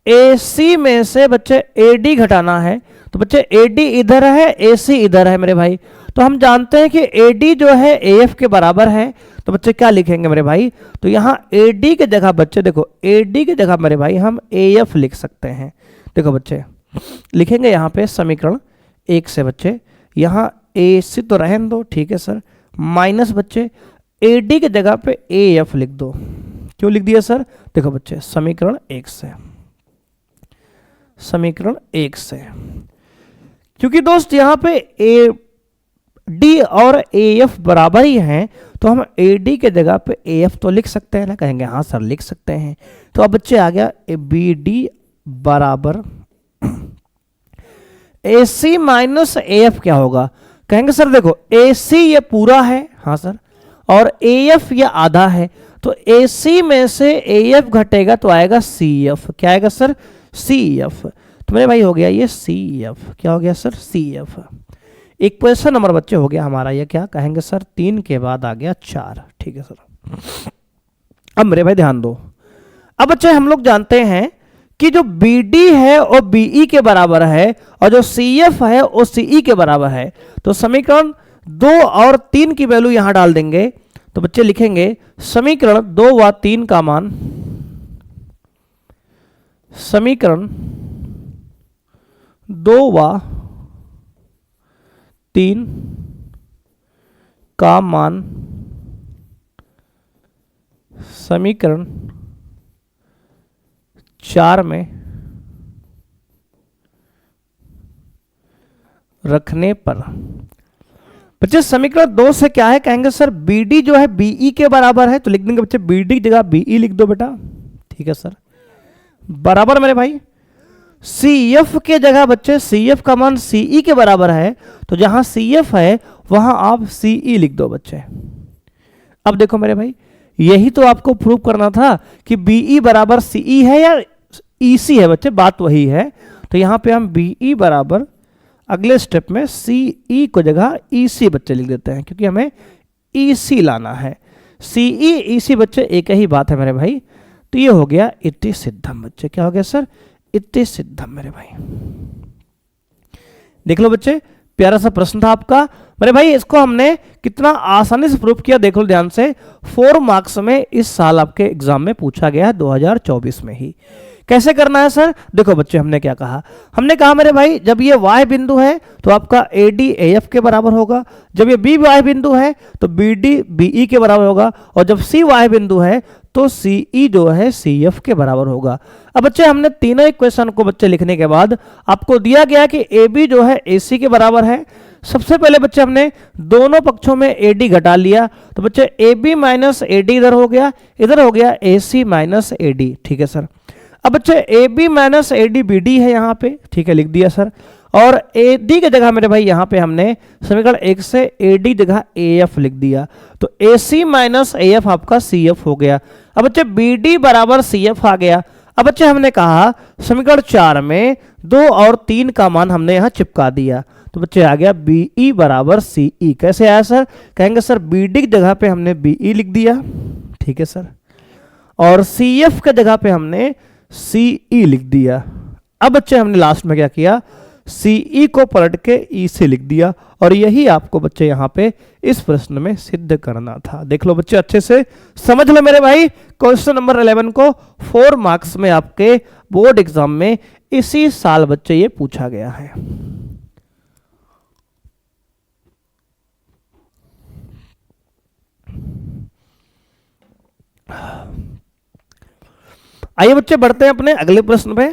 ए सी में से बच्चे ए डी घटाना है तो बच्चे ए डी इधर है ए सी इधर है मेरे भाई, तो हम जानते हैं कि ए डी जो है ए एफ के बराबर है। तो बच्चे क्या लिखेंगे मेरे भाई, तो यहां ए डी की जगह बच्चे देखो ए डी की जगह मेरे भाई हम ए एफ लिख सकते हैं। देखो बच्चे लिखेंगे यहां पे समीकरण 1 से बच्चे यहां ए सी तो रहने दो, ठीक है सर, माइनस बच्चे ए डी की जगह पे ए एफ लिख दो। क्यों लिख दिया सर, देखो बच्चे समीकरण 1 से क्योंकि दोस्त यहां पे ए डी और ए एफ बराबर ही हैं तो हम ए डी के जगह पे ए एफ तो लिख सकते हैं ना, कहेंगे हाँ सर लिख सकते हैं। तो अब बच्चे आ गया बी डी बराबर ए सी माइनस ए एफ क्या होगा, कहेंगे सर देखो ए सी ये पूरा है, हाँ सर, और ए एफ ये आधा है, तो ए सी में से ए एफ घटेगा तो आएगा सी एफ। क्या आएगा सर सी एफ। तो मेरे भाई हो गया ये सी एफ। क्या हो गया sir C F. Equation number बच्चे हो गया हमारा ये, क्या कहेंगे सर 3 के बाद आ गया 4। ठीक है सर। अब मेरे भाई ध्यान दो, अब बच्चे हम लोग जानते हैं कि जो BD है वो BE के बराबर है और जो CF है वो CE के बराबर है। तो समीकरण 2 और 3 की वैल्यू यहां डाल देंगे तो बच्चे लिखेंगे समीकरण 2 व 3 का मान, समीकरण 2 व 3 का मान समीकरण 4 में रखने पर बच्चे समीकरण 2 से क्या है, कहेंगे सर BD जो है BE के बराबर है, तो लिख देंगे बच्चे BD की जगह BE लिख दो बेटा। ठीक है सर, बराबर मेरे भाई CF के जगह बच्चे CF का मान CE के बराबर है, तो जहां CF है वहां आप CE लिख दो बच्चे। अब देखो मेरे भाई यही तो आपको प्रूव करना था कि BE बराबर CE है या EC है बच्चे, बात वही है। तो यहां पे हम BE बराबर अगले स्टेप में CE को जगह EC बच्चे लिख देते हैं क्योंकि हमें EC लाना है। CE EC बच्चे एक ही बात है मेरे भाई। तो ये हो गया इति सिद्धम बच्चे। क्या हो गया सर इति सिद्धम मेरे भाई। देख लो बच्चे प्यारा सा प्रश्न था आपका मेरे भाई, इसको हमने कितना आसानी से प्रूव किया देख लो ध्यान से। 4 मार्क्स में इस साल आपके एग्जाम में पूछा गया है 2024 में ही। कैसे करना है सर, देखो बच्चे हमने क्या कहा, हमने कहा मेरे भाई जब ये y बिंदु है तो आपका AD AF के बराबर होगा, जब ये B y बिंदु है तो BD BE के बराबर होगा, और जब C y बिंदु है तो सीई जो है सीएफ के बराबर होगा। अब बच्चे हमने तीनों इक्वेशन को बच्चे लिखने के बाद आपको दिया गया कि ए बी जो है एसी के बराबर है। सबसे पहले बच्चे हमने दोनों पक्षों में एडी घटा लिया, तो बच्चे ए बी माइनस एडी इधर हो गया ए सी माइनस एडी। ठीक है सर। अब बच्चे A B minus AD B D है यहाँ पे, ठीक है लिख दिया सर। और ए डी की जगह मेरे भाई यहाँ पे हमने समीकरण 1 से ए डी जगह ए एफ लिख दिया, तो ए सी माइनस ए एफ आपका सी एफ हो गया। अब बच्चे बी डी बराबर सी एफ आ गया। अब बच्चे हमने कहा समीकरण 4 में 2 और 3 का मान हमने यहाँ चिपका दिया, तो बच्चे आ गया बी ई बराबर सी ई। कैसे आया सर? कहेंगे सर बी डी की जगह पे हमने बी ई लिख दिया, ठीक है सर, और सी एफ के जगह पे हमने सी ई लिख दिया। अब बच्चे हमने लास्ट में क्या किया, सीई को पलट के ई से लिख दिया, और यही आपको बच्चे यहाँ पे इस प्रश्न में सिद्ध करना था। देख लो बच्चे, अच्छे से समझ लो मेरे भाई। क्वेश्चन नंबर 11 को 4 मार्क्स में आपके बोर्ड एग्जाम में इसी साल बच्चे ये पूछा गया है। आइए बच्चे बढ़ते हैं अपने अगले प्रश्न पे।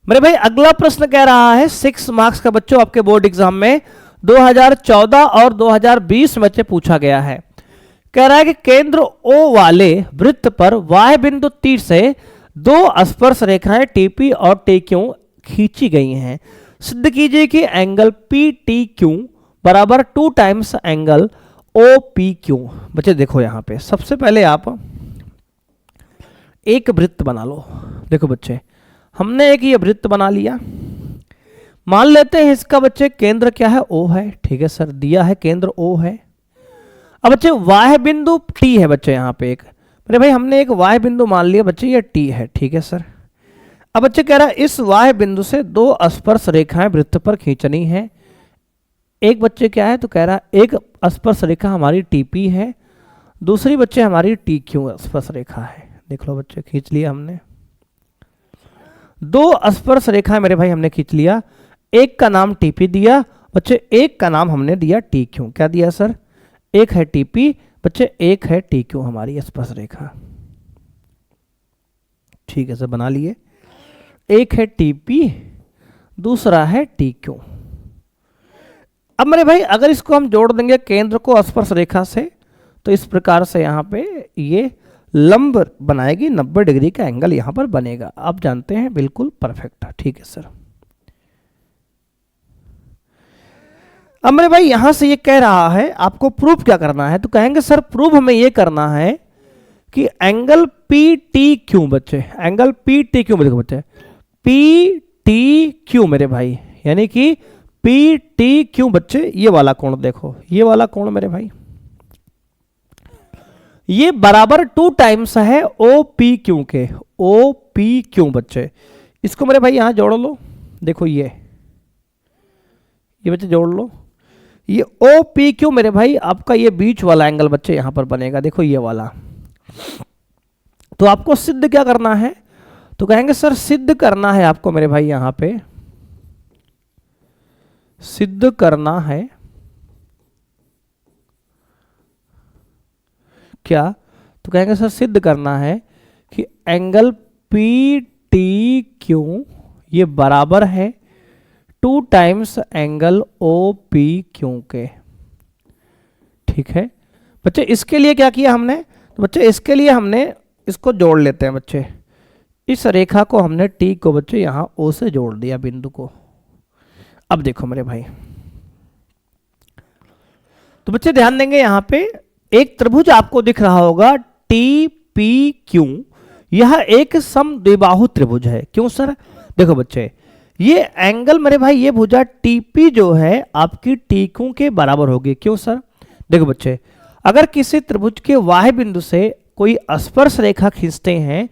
मेरे भाई अगला प्रश्न कह रहा है 6 मार्क्स का बच्चों आपके बोर्ड एग्जाम में 2014 और 2020 में बच्चे पूछा गया है। कह रहा है कि केंद्र ओ वाले वृत्त पर वाह्य बिंदु तीर से 2 स्पर्श रेखाएं टीपी और टी क्यू खींची गई हैं। सिद्ध कीजिए कि एंगल पी टी क्यू बराबर 2 times angle O P Q. बच्चे देखो यहाँ पे सबसे पहले आप एक वृत्त बना लो। देखो बच्चे, हमने एक ये वृत्त बना लिया, मान लेते हैं इसका बच्चे केंद्र क्या है, ओ है। ठीक है सर, दिया है केंद्र ओ है। अब बच्चे वाह्य बिंदु टी है बच्चे यहाँ पे एक, अरे भाई हमने एक वाह्य बिंदु मान लिया बच्चे, ये टी है। ठीक है सर। अब बच्चे कह रहा है इस वाह्य बिंदु से 2 स्पर्श रेखाएं वृत्त पर खींचनी है। एक बच्चे क्या है, तो कह रहा है एक स्पर्श रेखा हमारी टीपी है, दूसरी बच्चे हमारी टी क्यू स्पर्श रेखा है। देख लो बच्चे, खींच लिया हमने 2 स्पर्श रेखाएं मेरे भाई हमने खींच लिया। एक का नाम टीपी दिया बच्चे, एक का नाम हमने दिया टी क्यू। क्या दिया सर? एक है टीपी बच्चे, एक है टी क्यू हमारी स्पर्श रेखा। ठीक है सर, बना लिए। एक है टीपी, दूसरा है टी क्यू। अब मेरे भाई अगर इसको हम जोड़ देंगे केंद्र को स्पर्श रेखा से, तो इस प्रकार से यहाँ पे ये लंब बनाएगी, 90 डिग्री का एंगल यहां पर बनेगा। आप जानते हैं बिल्कुल परफेक्ट। ठीक है सर। अब मेरे भाई यहां से ये कह रहा है आपको प्रूफ क्या करना है, तो कहेंगे सर प्रूफ हमें ये करना है कि एंगल पी टी क्यू बच्चे, एंगल पी टी क्यू देखो बच्चे, पी टी क्यू मेरे भाई, यानी कि पी टी क्यू बच्चे, ये वाला कोण देखो, ये वाला कोण मेरे भाई ये बराबर 2 टाइम्स है ओ पी क्यू के। ओ पी क्यू बच्चे, इसको मेरे भाई यहां जोड़ लो। देखो ये बच्चे जोड़ लो, ये ओ पी क्यू मेरे भाई आपका ये बीच वाला एंगल बच्चे यहां पर बनेगा। देखो ये वाला। तो आपको सिद्ध क्या करना है, तो कहेंगे सर सिद्ध करना है आपको मेरे भाई यहां पे सिद्ध करना है क्या, तो कहेंगे सर सिद्ध करना है कि एंगल पी टी क्यू ये बराबर है 2 times angle O P Q के। ठीक है बच्चे, इसके लिए क्या किया हमने, तो बच्चे इसके लिए हमने इसको जोड़ लेते हैं बच्चे, इस रेखा को हमने टी को बच्चे यहां ओ से जोड़ दिया बिंदु को। अब देखो मेरे भाई, तो बच्चे ध्यान देंगे यहां पे एक त्रिभुज आपको दिख रहा होगा टी पी क्यू, यह एक समद्विबाहु त्रिभुज है। क्यों सर? देखो बच्चे ये एंगल मेरे भाई ये भुजा टीपी जो है आपकी टी क्यू के बराबर होगी। क्यों सर? देखो बच्चे अगर किसी त्रिभुज के वाह्य बिंदु से कोई स्पर्श रेखा खींचते हैं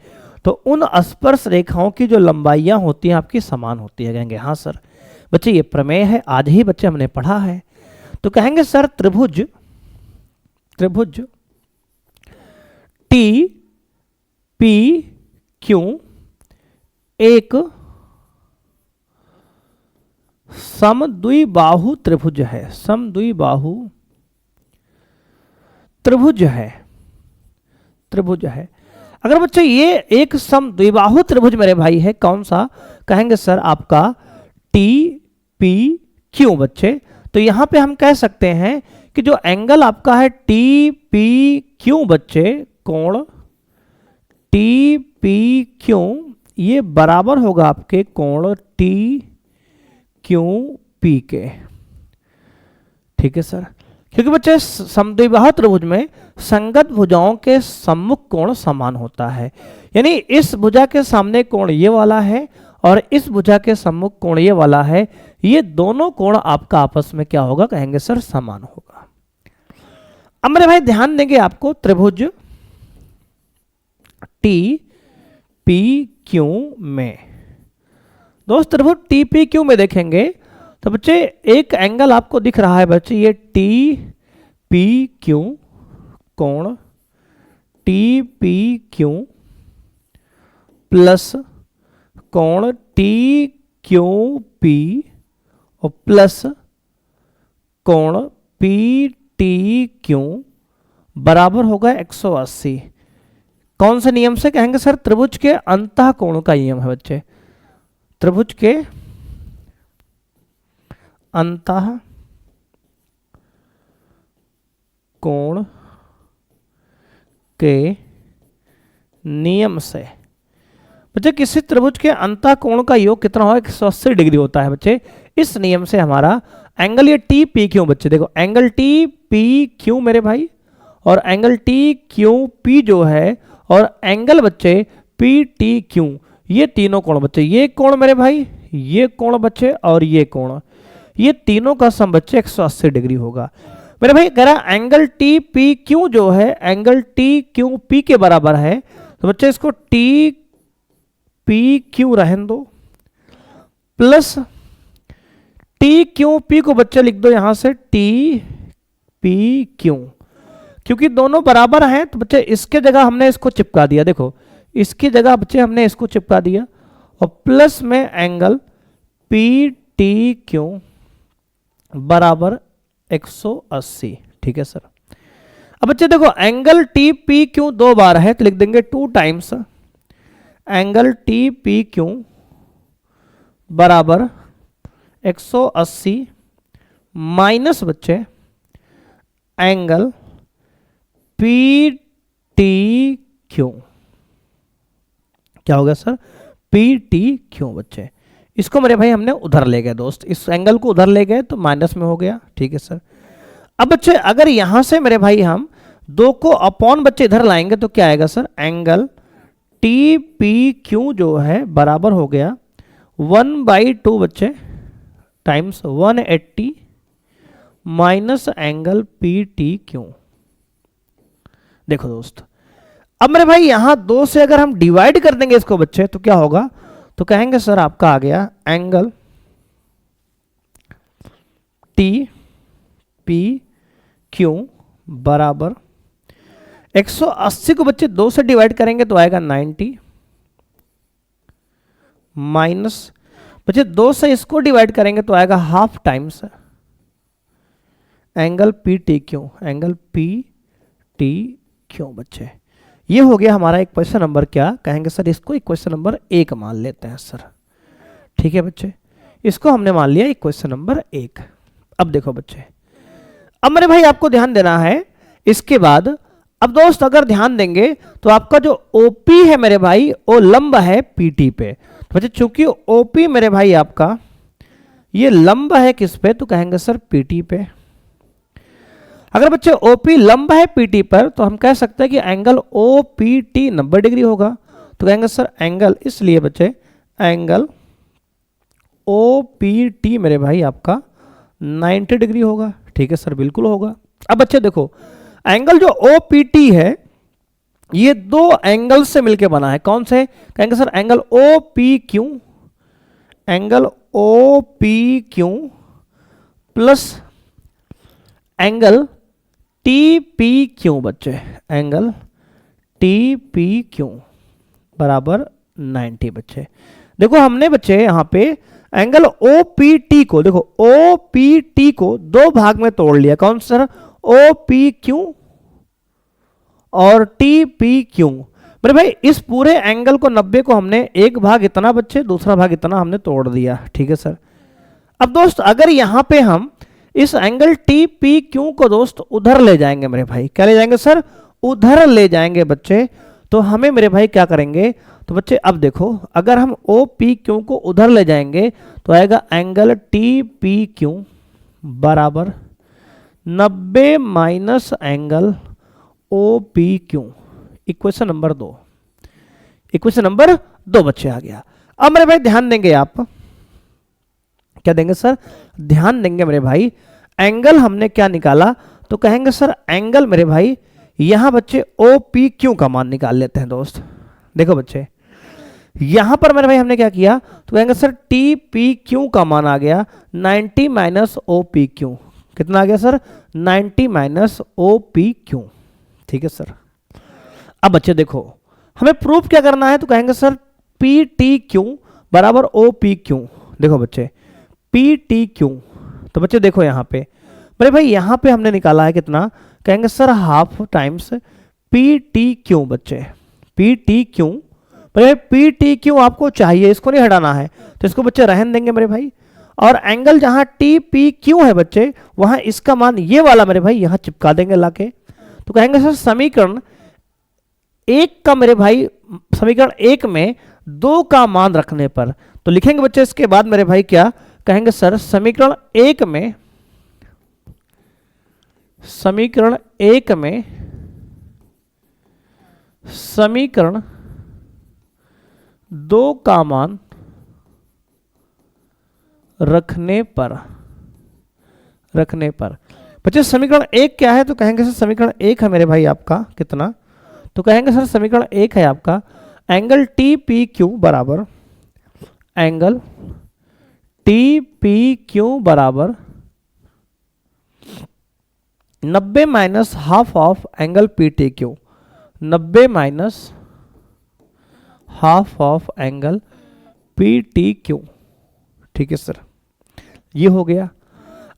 तो उन स्पर्श रेखाओं की जो लंबाइयां होती हैं आपकी समान होती है। कहेंगे हाँ सर। बच्चे ये प्रमेय है, आज ही बच्चे हमने पढ़ा है। तो कहेंगे सर त्रिभुज टी पी क्यू एक समद्विबाहु त्रिभुज है, समद्विबाहु त्रिभुज है। त्रिभुज है। अगर बच्चे ये एक समद्विबाहु त्रिभुज मेरे भाई है, कौन सा, कहेंगे सर आपका टी पी क्यू बच्चे। तो यहां पे हम कह सकते हैं कि जो एंगल आपका है टी पी क्यू बच्चे, कोण टी पी क्यू, ये बराबर होगा आपके कोण टी क्यू पी के। ठीक है सर, क्योंकि बच्चे समद्विबाहु त्रिभुज में संगत भुजाओं के सम्मुख कोण समान होता है, यानी इस भुजा के सामने कोण ये वाला है और इस भुजा के सम्मुख कोण ये वाला है, ये दोनों कोण आपका आपस में क्या होगा, कहेंगे सर समान होगा। अब मेरे भाई ध्यान देंगे आपको त्रिभुज टी पी क्यू में, दोस्त त्रिभुज टी पी क्यू में देखेंगे तो बच्चे एक एंगल आपको दिख रहा है बच्चे, ये टी पी क्यू, कोण टी पी क्यू प्लस कोण टी क्यू पी और प्लस कोण पी टी क्यू बराबर होगा 180। कौन से नियम से, कहेंगे सर त्रिभुज के अंतः कोण का नियम है बच्चे, त्रिभुज के अंतः कोण के नियम से। बच्चे किसी त्रिभुज के अंतः कोण का योग कितना होगा, 180 डिग्री होता है बच्चे। इस नियम से हमारा एंगल ये टी पी क्यू बच्चे, देखो एंगल टी पी क्यू मेरे भाई और एंगल टी क्यू पी जो है और एंगल बच्चे पी टी क्यू, ये तीनों कोण बच्चे, ये कोण मेरे भाई, ये कोण बच्चे और ये कोण, ये तीनों का सम बच्चे 180 डिग्री होगा। मेरे भाई कह रहा एंगल टी पी क्यू जो है एंगल टी क्यू पी के बराबर है, तो बच्चे इसको टी पी क्यू रहने दो प्लस टी क्यू पी को बच्चे लिख दो यहां से टी पी क्यू, क्योंकि दोनों बराबर हैं तो बच्चे इसके जगह हमने इसको चिपका दिया, देखो इसकी जगह बच्चे हमने इसको चिपका दिया और प्लस में एंगल पी टी क्यू बराबर 180। ठीक है सर, अब बच्चे देखो एंगल टी पी क्यू दो बार है तो लिख देंगे 2 times angle T P Q बराबर 180 माइनस बच्चे एंगल पी टी क्यू, क्या होगा सर पी टी क्यू बच्चे। इसको मेरे भाई हमने उधर ले गए दोस्त, इस एंगल को उधर ले गए तो माइनस में हो गया। ठीक है सर, अब बच्चे अगर यहां से मेरे भाई हम 2 को अपॉन बच्चे इधर लाएंगे तो क्या आएगा sir, angle T P Q जो है बराबर हो गया 1/2 बच्चे times 180 minus angle P T Q. देखो दोस्त अब मेरे भाई यहां 2 से अगर हम डिवाइड कर देंगे इसको बच्चे तो क्या होगा, तो कहेंगे सर आपका आ गया एंगल टी पी क्यू बराबर 180 को बच्चे 2 से डिवाइड करेंगे तो आएगा 90 माइनस बच्चे 2 से इसको डिवाइड करेंगे तो आएगा half times angle P T Q, angle P T Q बच्चे। ये हो गया हमारा एक क्वेश्चन नंबर, क्या कहेंगे सर इसको एक क्वेश्चन नंबर 1 मान लेते हैं सर। ठीक है बच्चे, इसको हमने मान लिया एक क्वेश्चन नंबर 1। अब देखो बच्चे, अब मेरे भाई आपको ध्यान देना है इसके बाद। अब दोस्त अगर ध्यान देंगे तो आपका जो ओपी है मेरे भाई वो लंब है पीटी पे, तो बच्चे चूंकि ओपी मेरे भाई आपका ये लंब है किस पे, तो कहेंगे सर पीटी पे। अगर बच्चे ओपी लंब है पीटी पर तो हम कह सकते हैं कि angle O P T 90 degree होगा, तो कहेंगे सर एंगल, इसलिए बच्चे एंगल ओ पी टी मेरे भाई आपका 90 डिग्री होगा। ठीक है सर, बिल्कुल होगा। अब बच्चे देखो एंगल जो ओ पी टी है ये 2 एंगल से मिलकर बना है, कौन से, कहेंगे sir angle O P Q, angle O P Q plus angle T P Q बच्चे, एंगल टी पी क्यू बराबर 90 बच्चे। देखो हमने बच्चे यहाँ पे एंगल ओ पी टी को, देखो ओ पी टी को 2 भाग में तोड़ लिया, कौन सर ओ पी क्यू और टी पी क्यू। मेरे भाई इस पूरे एंगल को 90 को हमने एक भाग इतना बच्चे, दूसरा भाग इतना हमने तोड़ दिया, ठीक है सर। अब दोस्त अगर यहाँ पे हम इस एंगल टी पी क्यू को दोस्त उधर ले जाएंगे मेरे भाई, क्या ले जाएंगे सर, उधर ले जाएंगे बच्चे, तो हमें मेरे भाई क्या करेंगे, तो बच्चे अब देखो अगर हम ओ पी क्यू को उधर ले जाएंगे तो आएगा एंगल टी पी क्यू बराबर 90 minus angle O P Q. Equation number 2, equation number 2 बच्चे आ गया। अब मेरे भाई ध्यान देंगे, आप क्या देंगे सर, ध्यान देंगे मेरे भाई, एंगल हमने क्या निकाला, तो कहेंगे सर एंगल मेरे भाई यहां बच्चे ओ पी क्यू का मान निकाल लेते हैं दोस्त। देखो बच्चे यहां पर मेरे भाई हमने क्या किया, तो कहेंगे सर टी पी क्यू का मान आ गया 90 माइनस ओ पी क्यू। कितना आ गया sir, 90 minus O P Q, ठीक है सर। अब बच्चे देखो हमें प्रूफ क्या करना है, तो कहेंगे सर पी टी क्यू बराबर ओ पी क्यू। देखो बच्चे पी टी क्यू, तो बच्चे देखो यहाँ पे मेरे भाई यहाँ पे हमने निकाला है कितना, कहेंगे sir half times P T Q बच्चे, पी टी क्यू। मेरे पी टी क्यू आपको चाहिए, इसको नहीं हटाना है, तो इसको बच्चे रहन देंगे मेरे भाई। और एंगल जहां टी पी क्यू है बच्चे, वहां इसका मान ये वाला मेरे भाई यहां चिपका देंगे लाके। तो कहेंगे सर समीकरण 1 का मेरे भाई, समीकरण 1 में 2 का मान रखने पर, तो लिखेंगे बच्चे इसके बाद मेरे भाई क्या कहेंगे सर, समीकरण 1 में, समीकरण 1 में समीकरण 2 का मान रखने पर बच्चे समीकरण 1 क्या है, तो कहेंगे सर समीकरण 1 है मेरे भाई आपका कितना, तो कहेंगे सर समीकरण 1 है आपका एंगल टी पी क्यू बराबर, एंगल टी पी क्यू बराबर 90 minus half of angle P T Q, 90 minus half of angle P T Q, ठीक है सर, ये हो गया।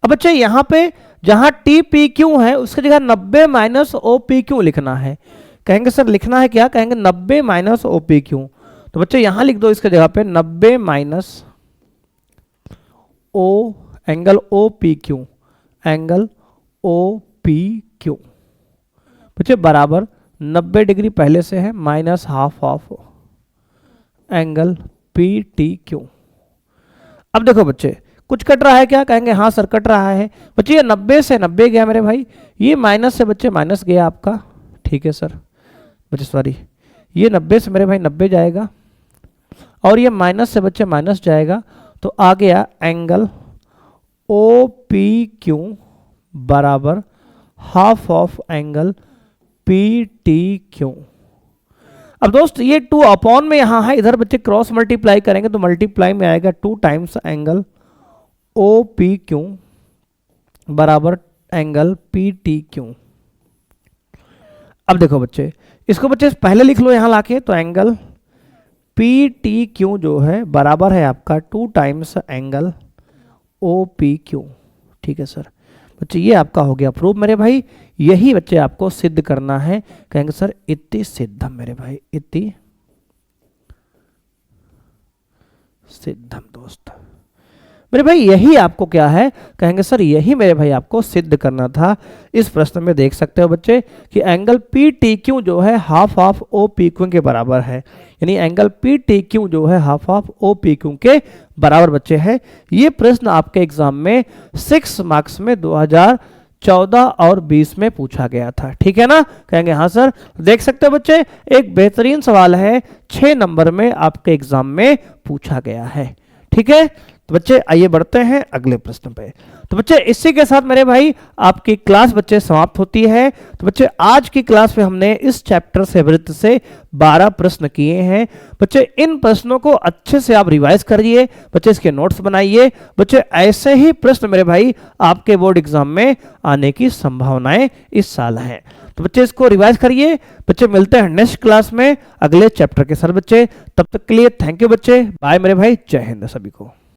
अब बच्चे यहां पे जहां टी पी क्यू है उसकी जगह 90 माइनस ओ पी क्यू लिखना है। कहेंगे सर लिखना है क्या, कहेंगे 90 माइनस ओ पी क्यू, तो बच्चे यहां लिख दो इसके जगह पे 90 minus O angle O P Q, angle O P Q बच्चे बराबर 90 डिग्री पहले से है minus half of angle P T Q. अब देखो बच्चे कुछ कट रहा है क्या, कहेंगे हाँ सर कट रहा है। बच्चे ये 90 से 90 गया मेरे भाई, ये माइनस से बच्चे माइनस गया आपका, ठीक है सर। बच्चे सॉरी ये 90 से मेरे भाई 90 जाएगा और ये माइनस से बच्चे माइनस जाएगा, तो आ गया एंगल ओ पी क्यू बराबर half of angle P T Q. अब दोस्त ये 2 अपॉन में यहां है, इधर बच्चे क्रॉस मल्टीप्लाई करेंगे तो मल्टीप्लाई में आएगा 2 times angle O P Q बराबर एंगल पी टी क्यू। अब देखो बच्चे इसको बच्चे पहले लिख लो यहां लाके, तो एंगल पी टी क्यू जो है बराबर है आपका 2 times angle O P Q, ठीक है सर। बच्चे ये आपका हो गया प्रूफ मेरे भाई, यही बच्चे आपको सिद्ध करना है। कहेंगे सर इति सिद्धम मेरे भाई, इति सिद्धम दोस्त मेरे भाई, यही आपको क्या है, कहेंगे सर यही मेरे भाई आपको सिद्ध करना था। इस प्रश्न में देख सकते हो बच्चे कि एंगल पी टी क्यू जो है half of O P Q के बराबर है, यानी एंगल पी टी क्यू जो है half of O P Q के बराबर बच्चे है। ये प्रश्न आपके एग्जाम में 6 मार्क्स में 2014 और 20 में पूछा गया था, ठीक है ना। कहेंगे हाँ सर, देख सकते हो बच्चे एक बेहतरीन सवाल है, 6 नंबर में आपके एग्जाम में पूछा गया है, ठीक है। तो बच्चे आइए बढ़ते हैं अगले प्रश्न पे। तो बच्चे इसी के साथ मेरे भाई आपकी क्लास बच्चे समाप्त होती है। तो बच्चे आज की क्लास में हमने इस चैप्टर से वृत्त से 12 प्रश्न किए हैं। बच्चे इन प्रश्नों को अच्छे से आप रिवाइज करिए, बच्चे इसके नोट्स बनाइए। बच्चे ऐसे ही प्रश्न मेरे भाई आपके बोर्ड एग्जाम में आने की संभावनाएं इस साल हैं। तो बच्चे इसको रिवाइज करिए। बच्चे मिलते हैं नेक्स्ट क्लास में अगले चैप्टर के साथ बच्चे, तब तक के लिए थैंक यू बच्चे, बाय मेरे भाई, जय हिंद सभी को।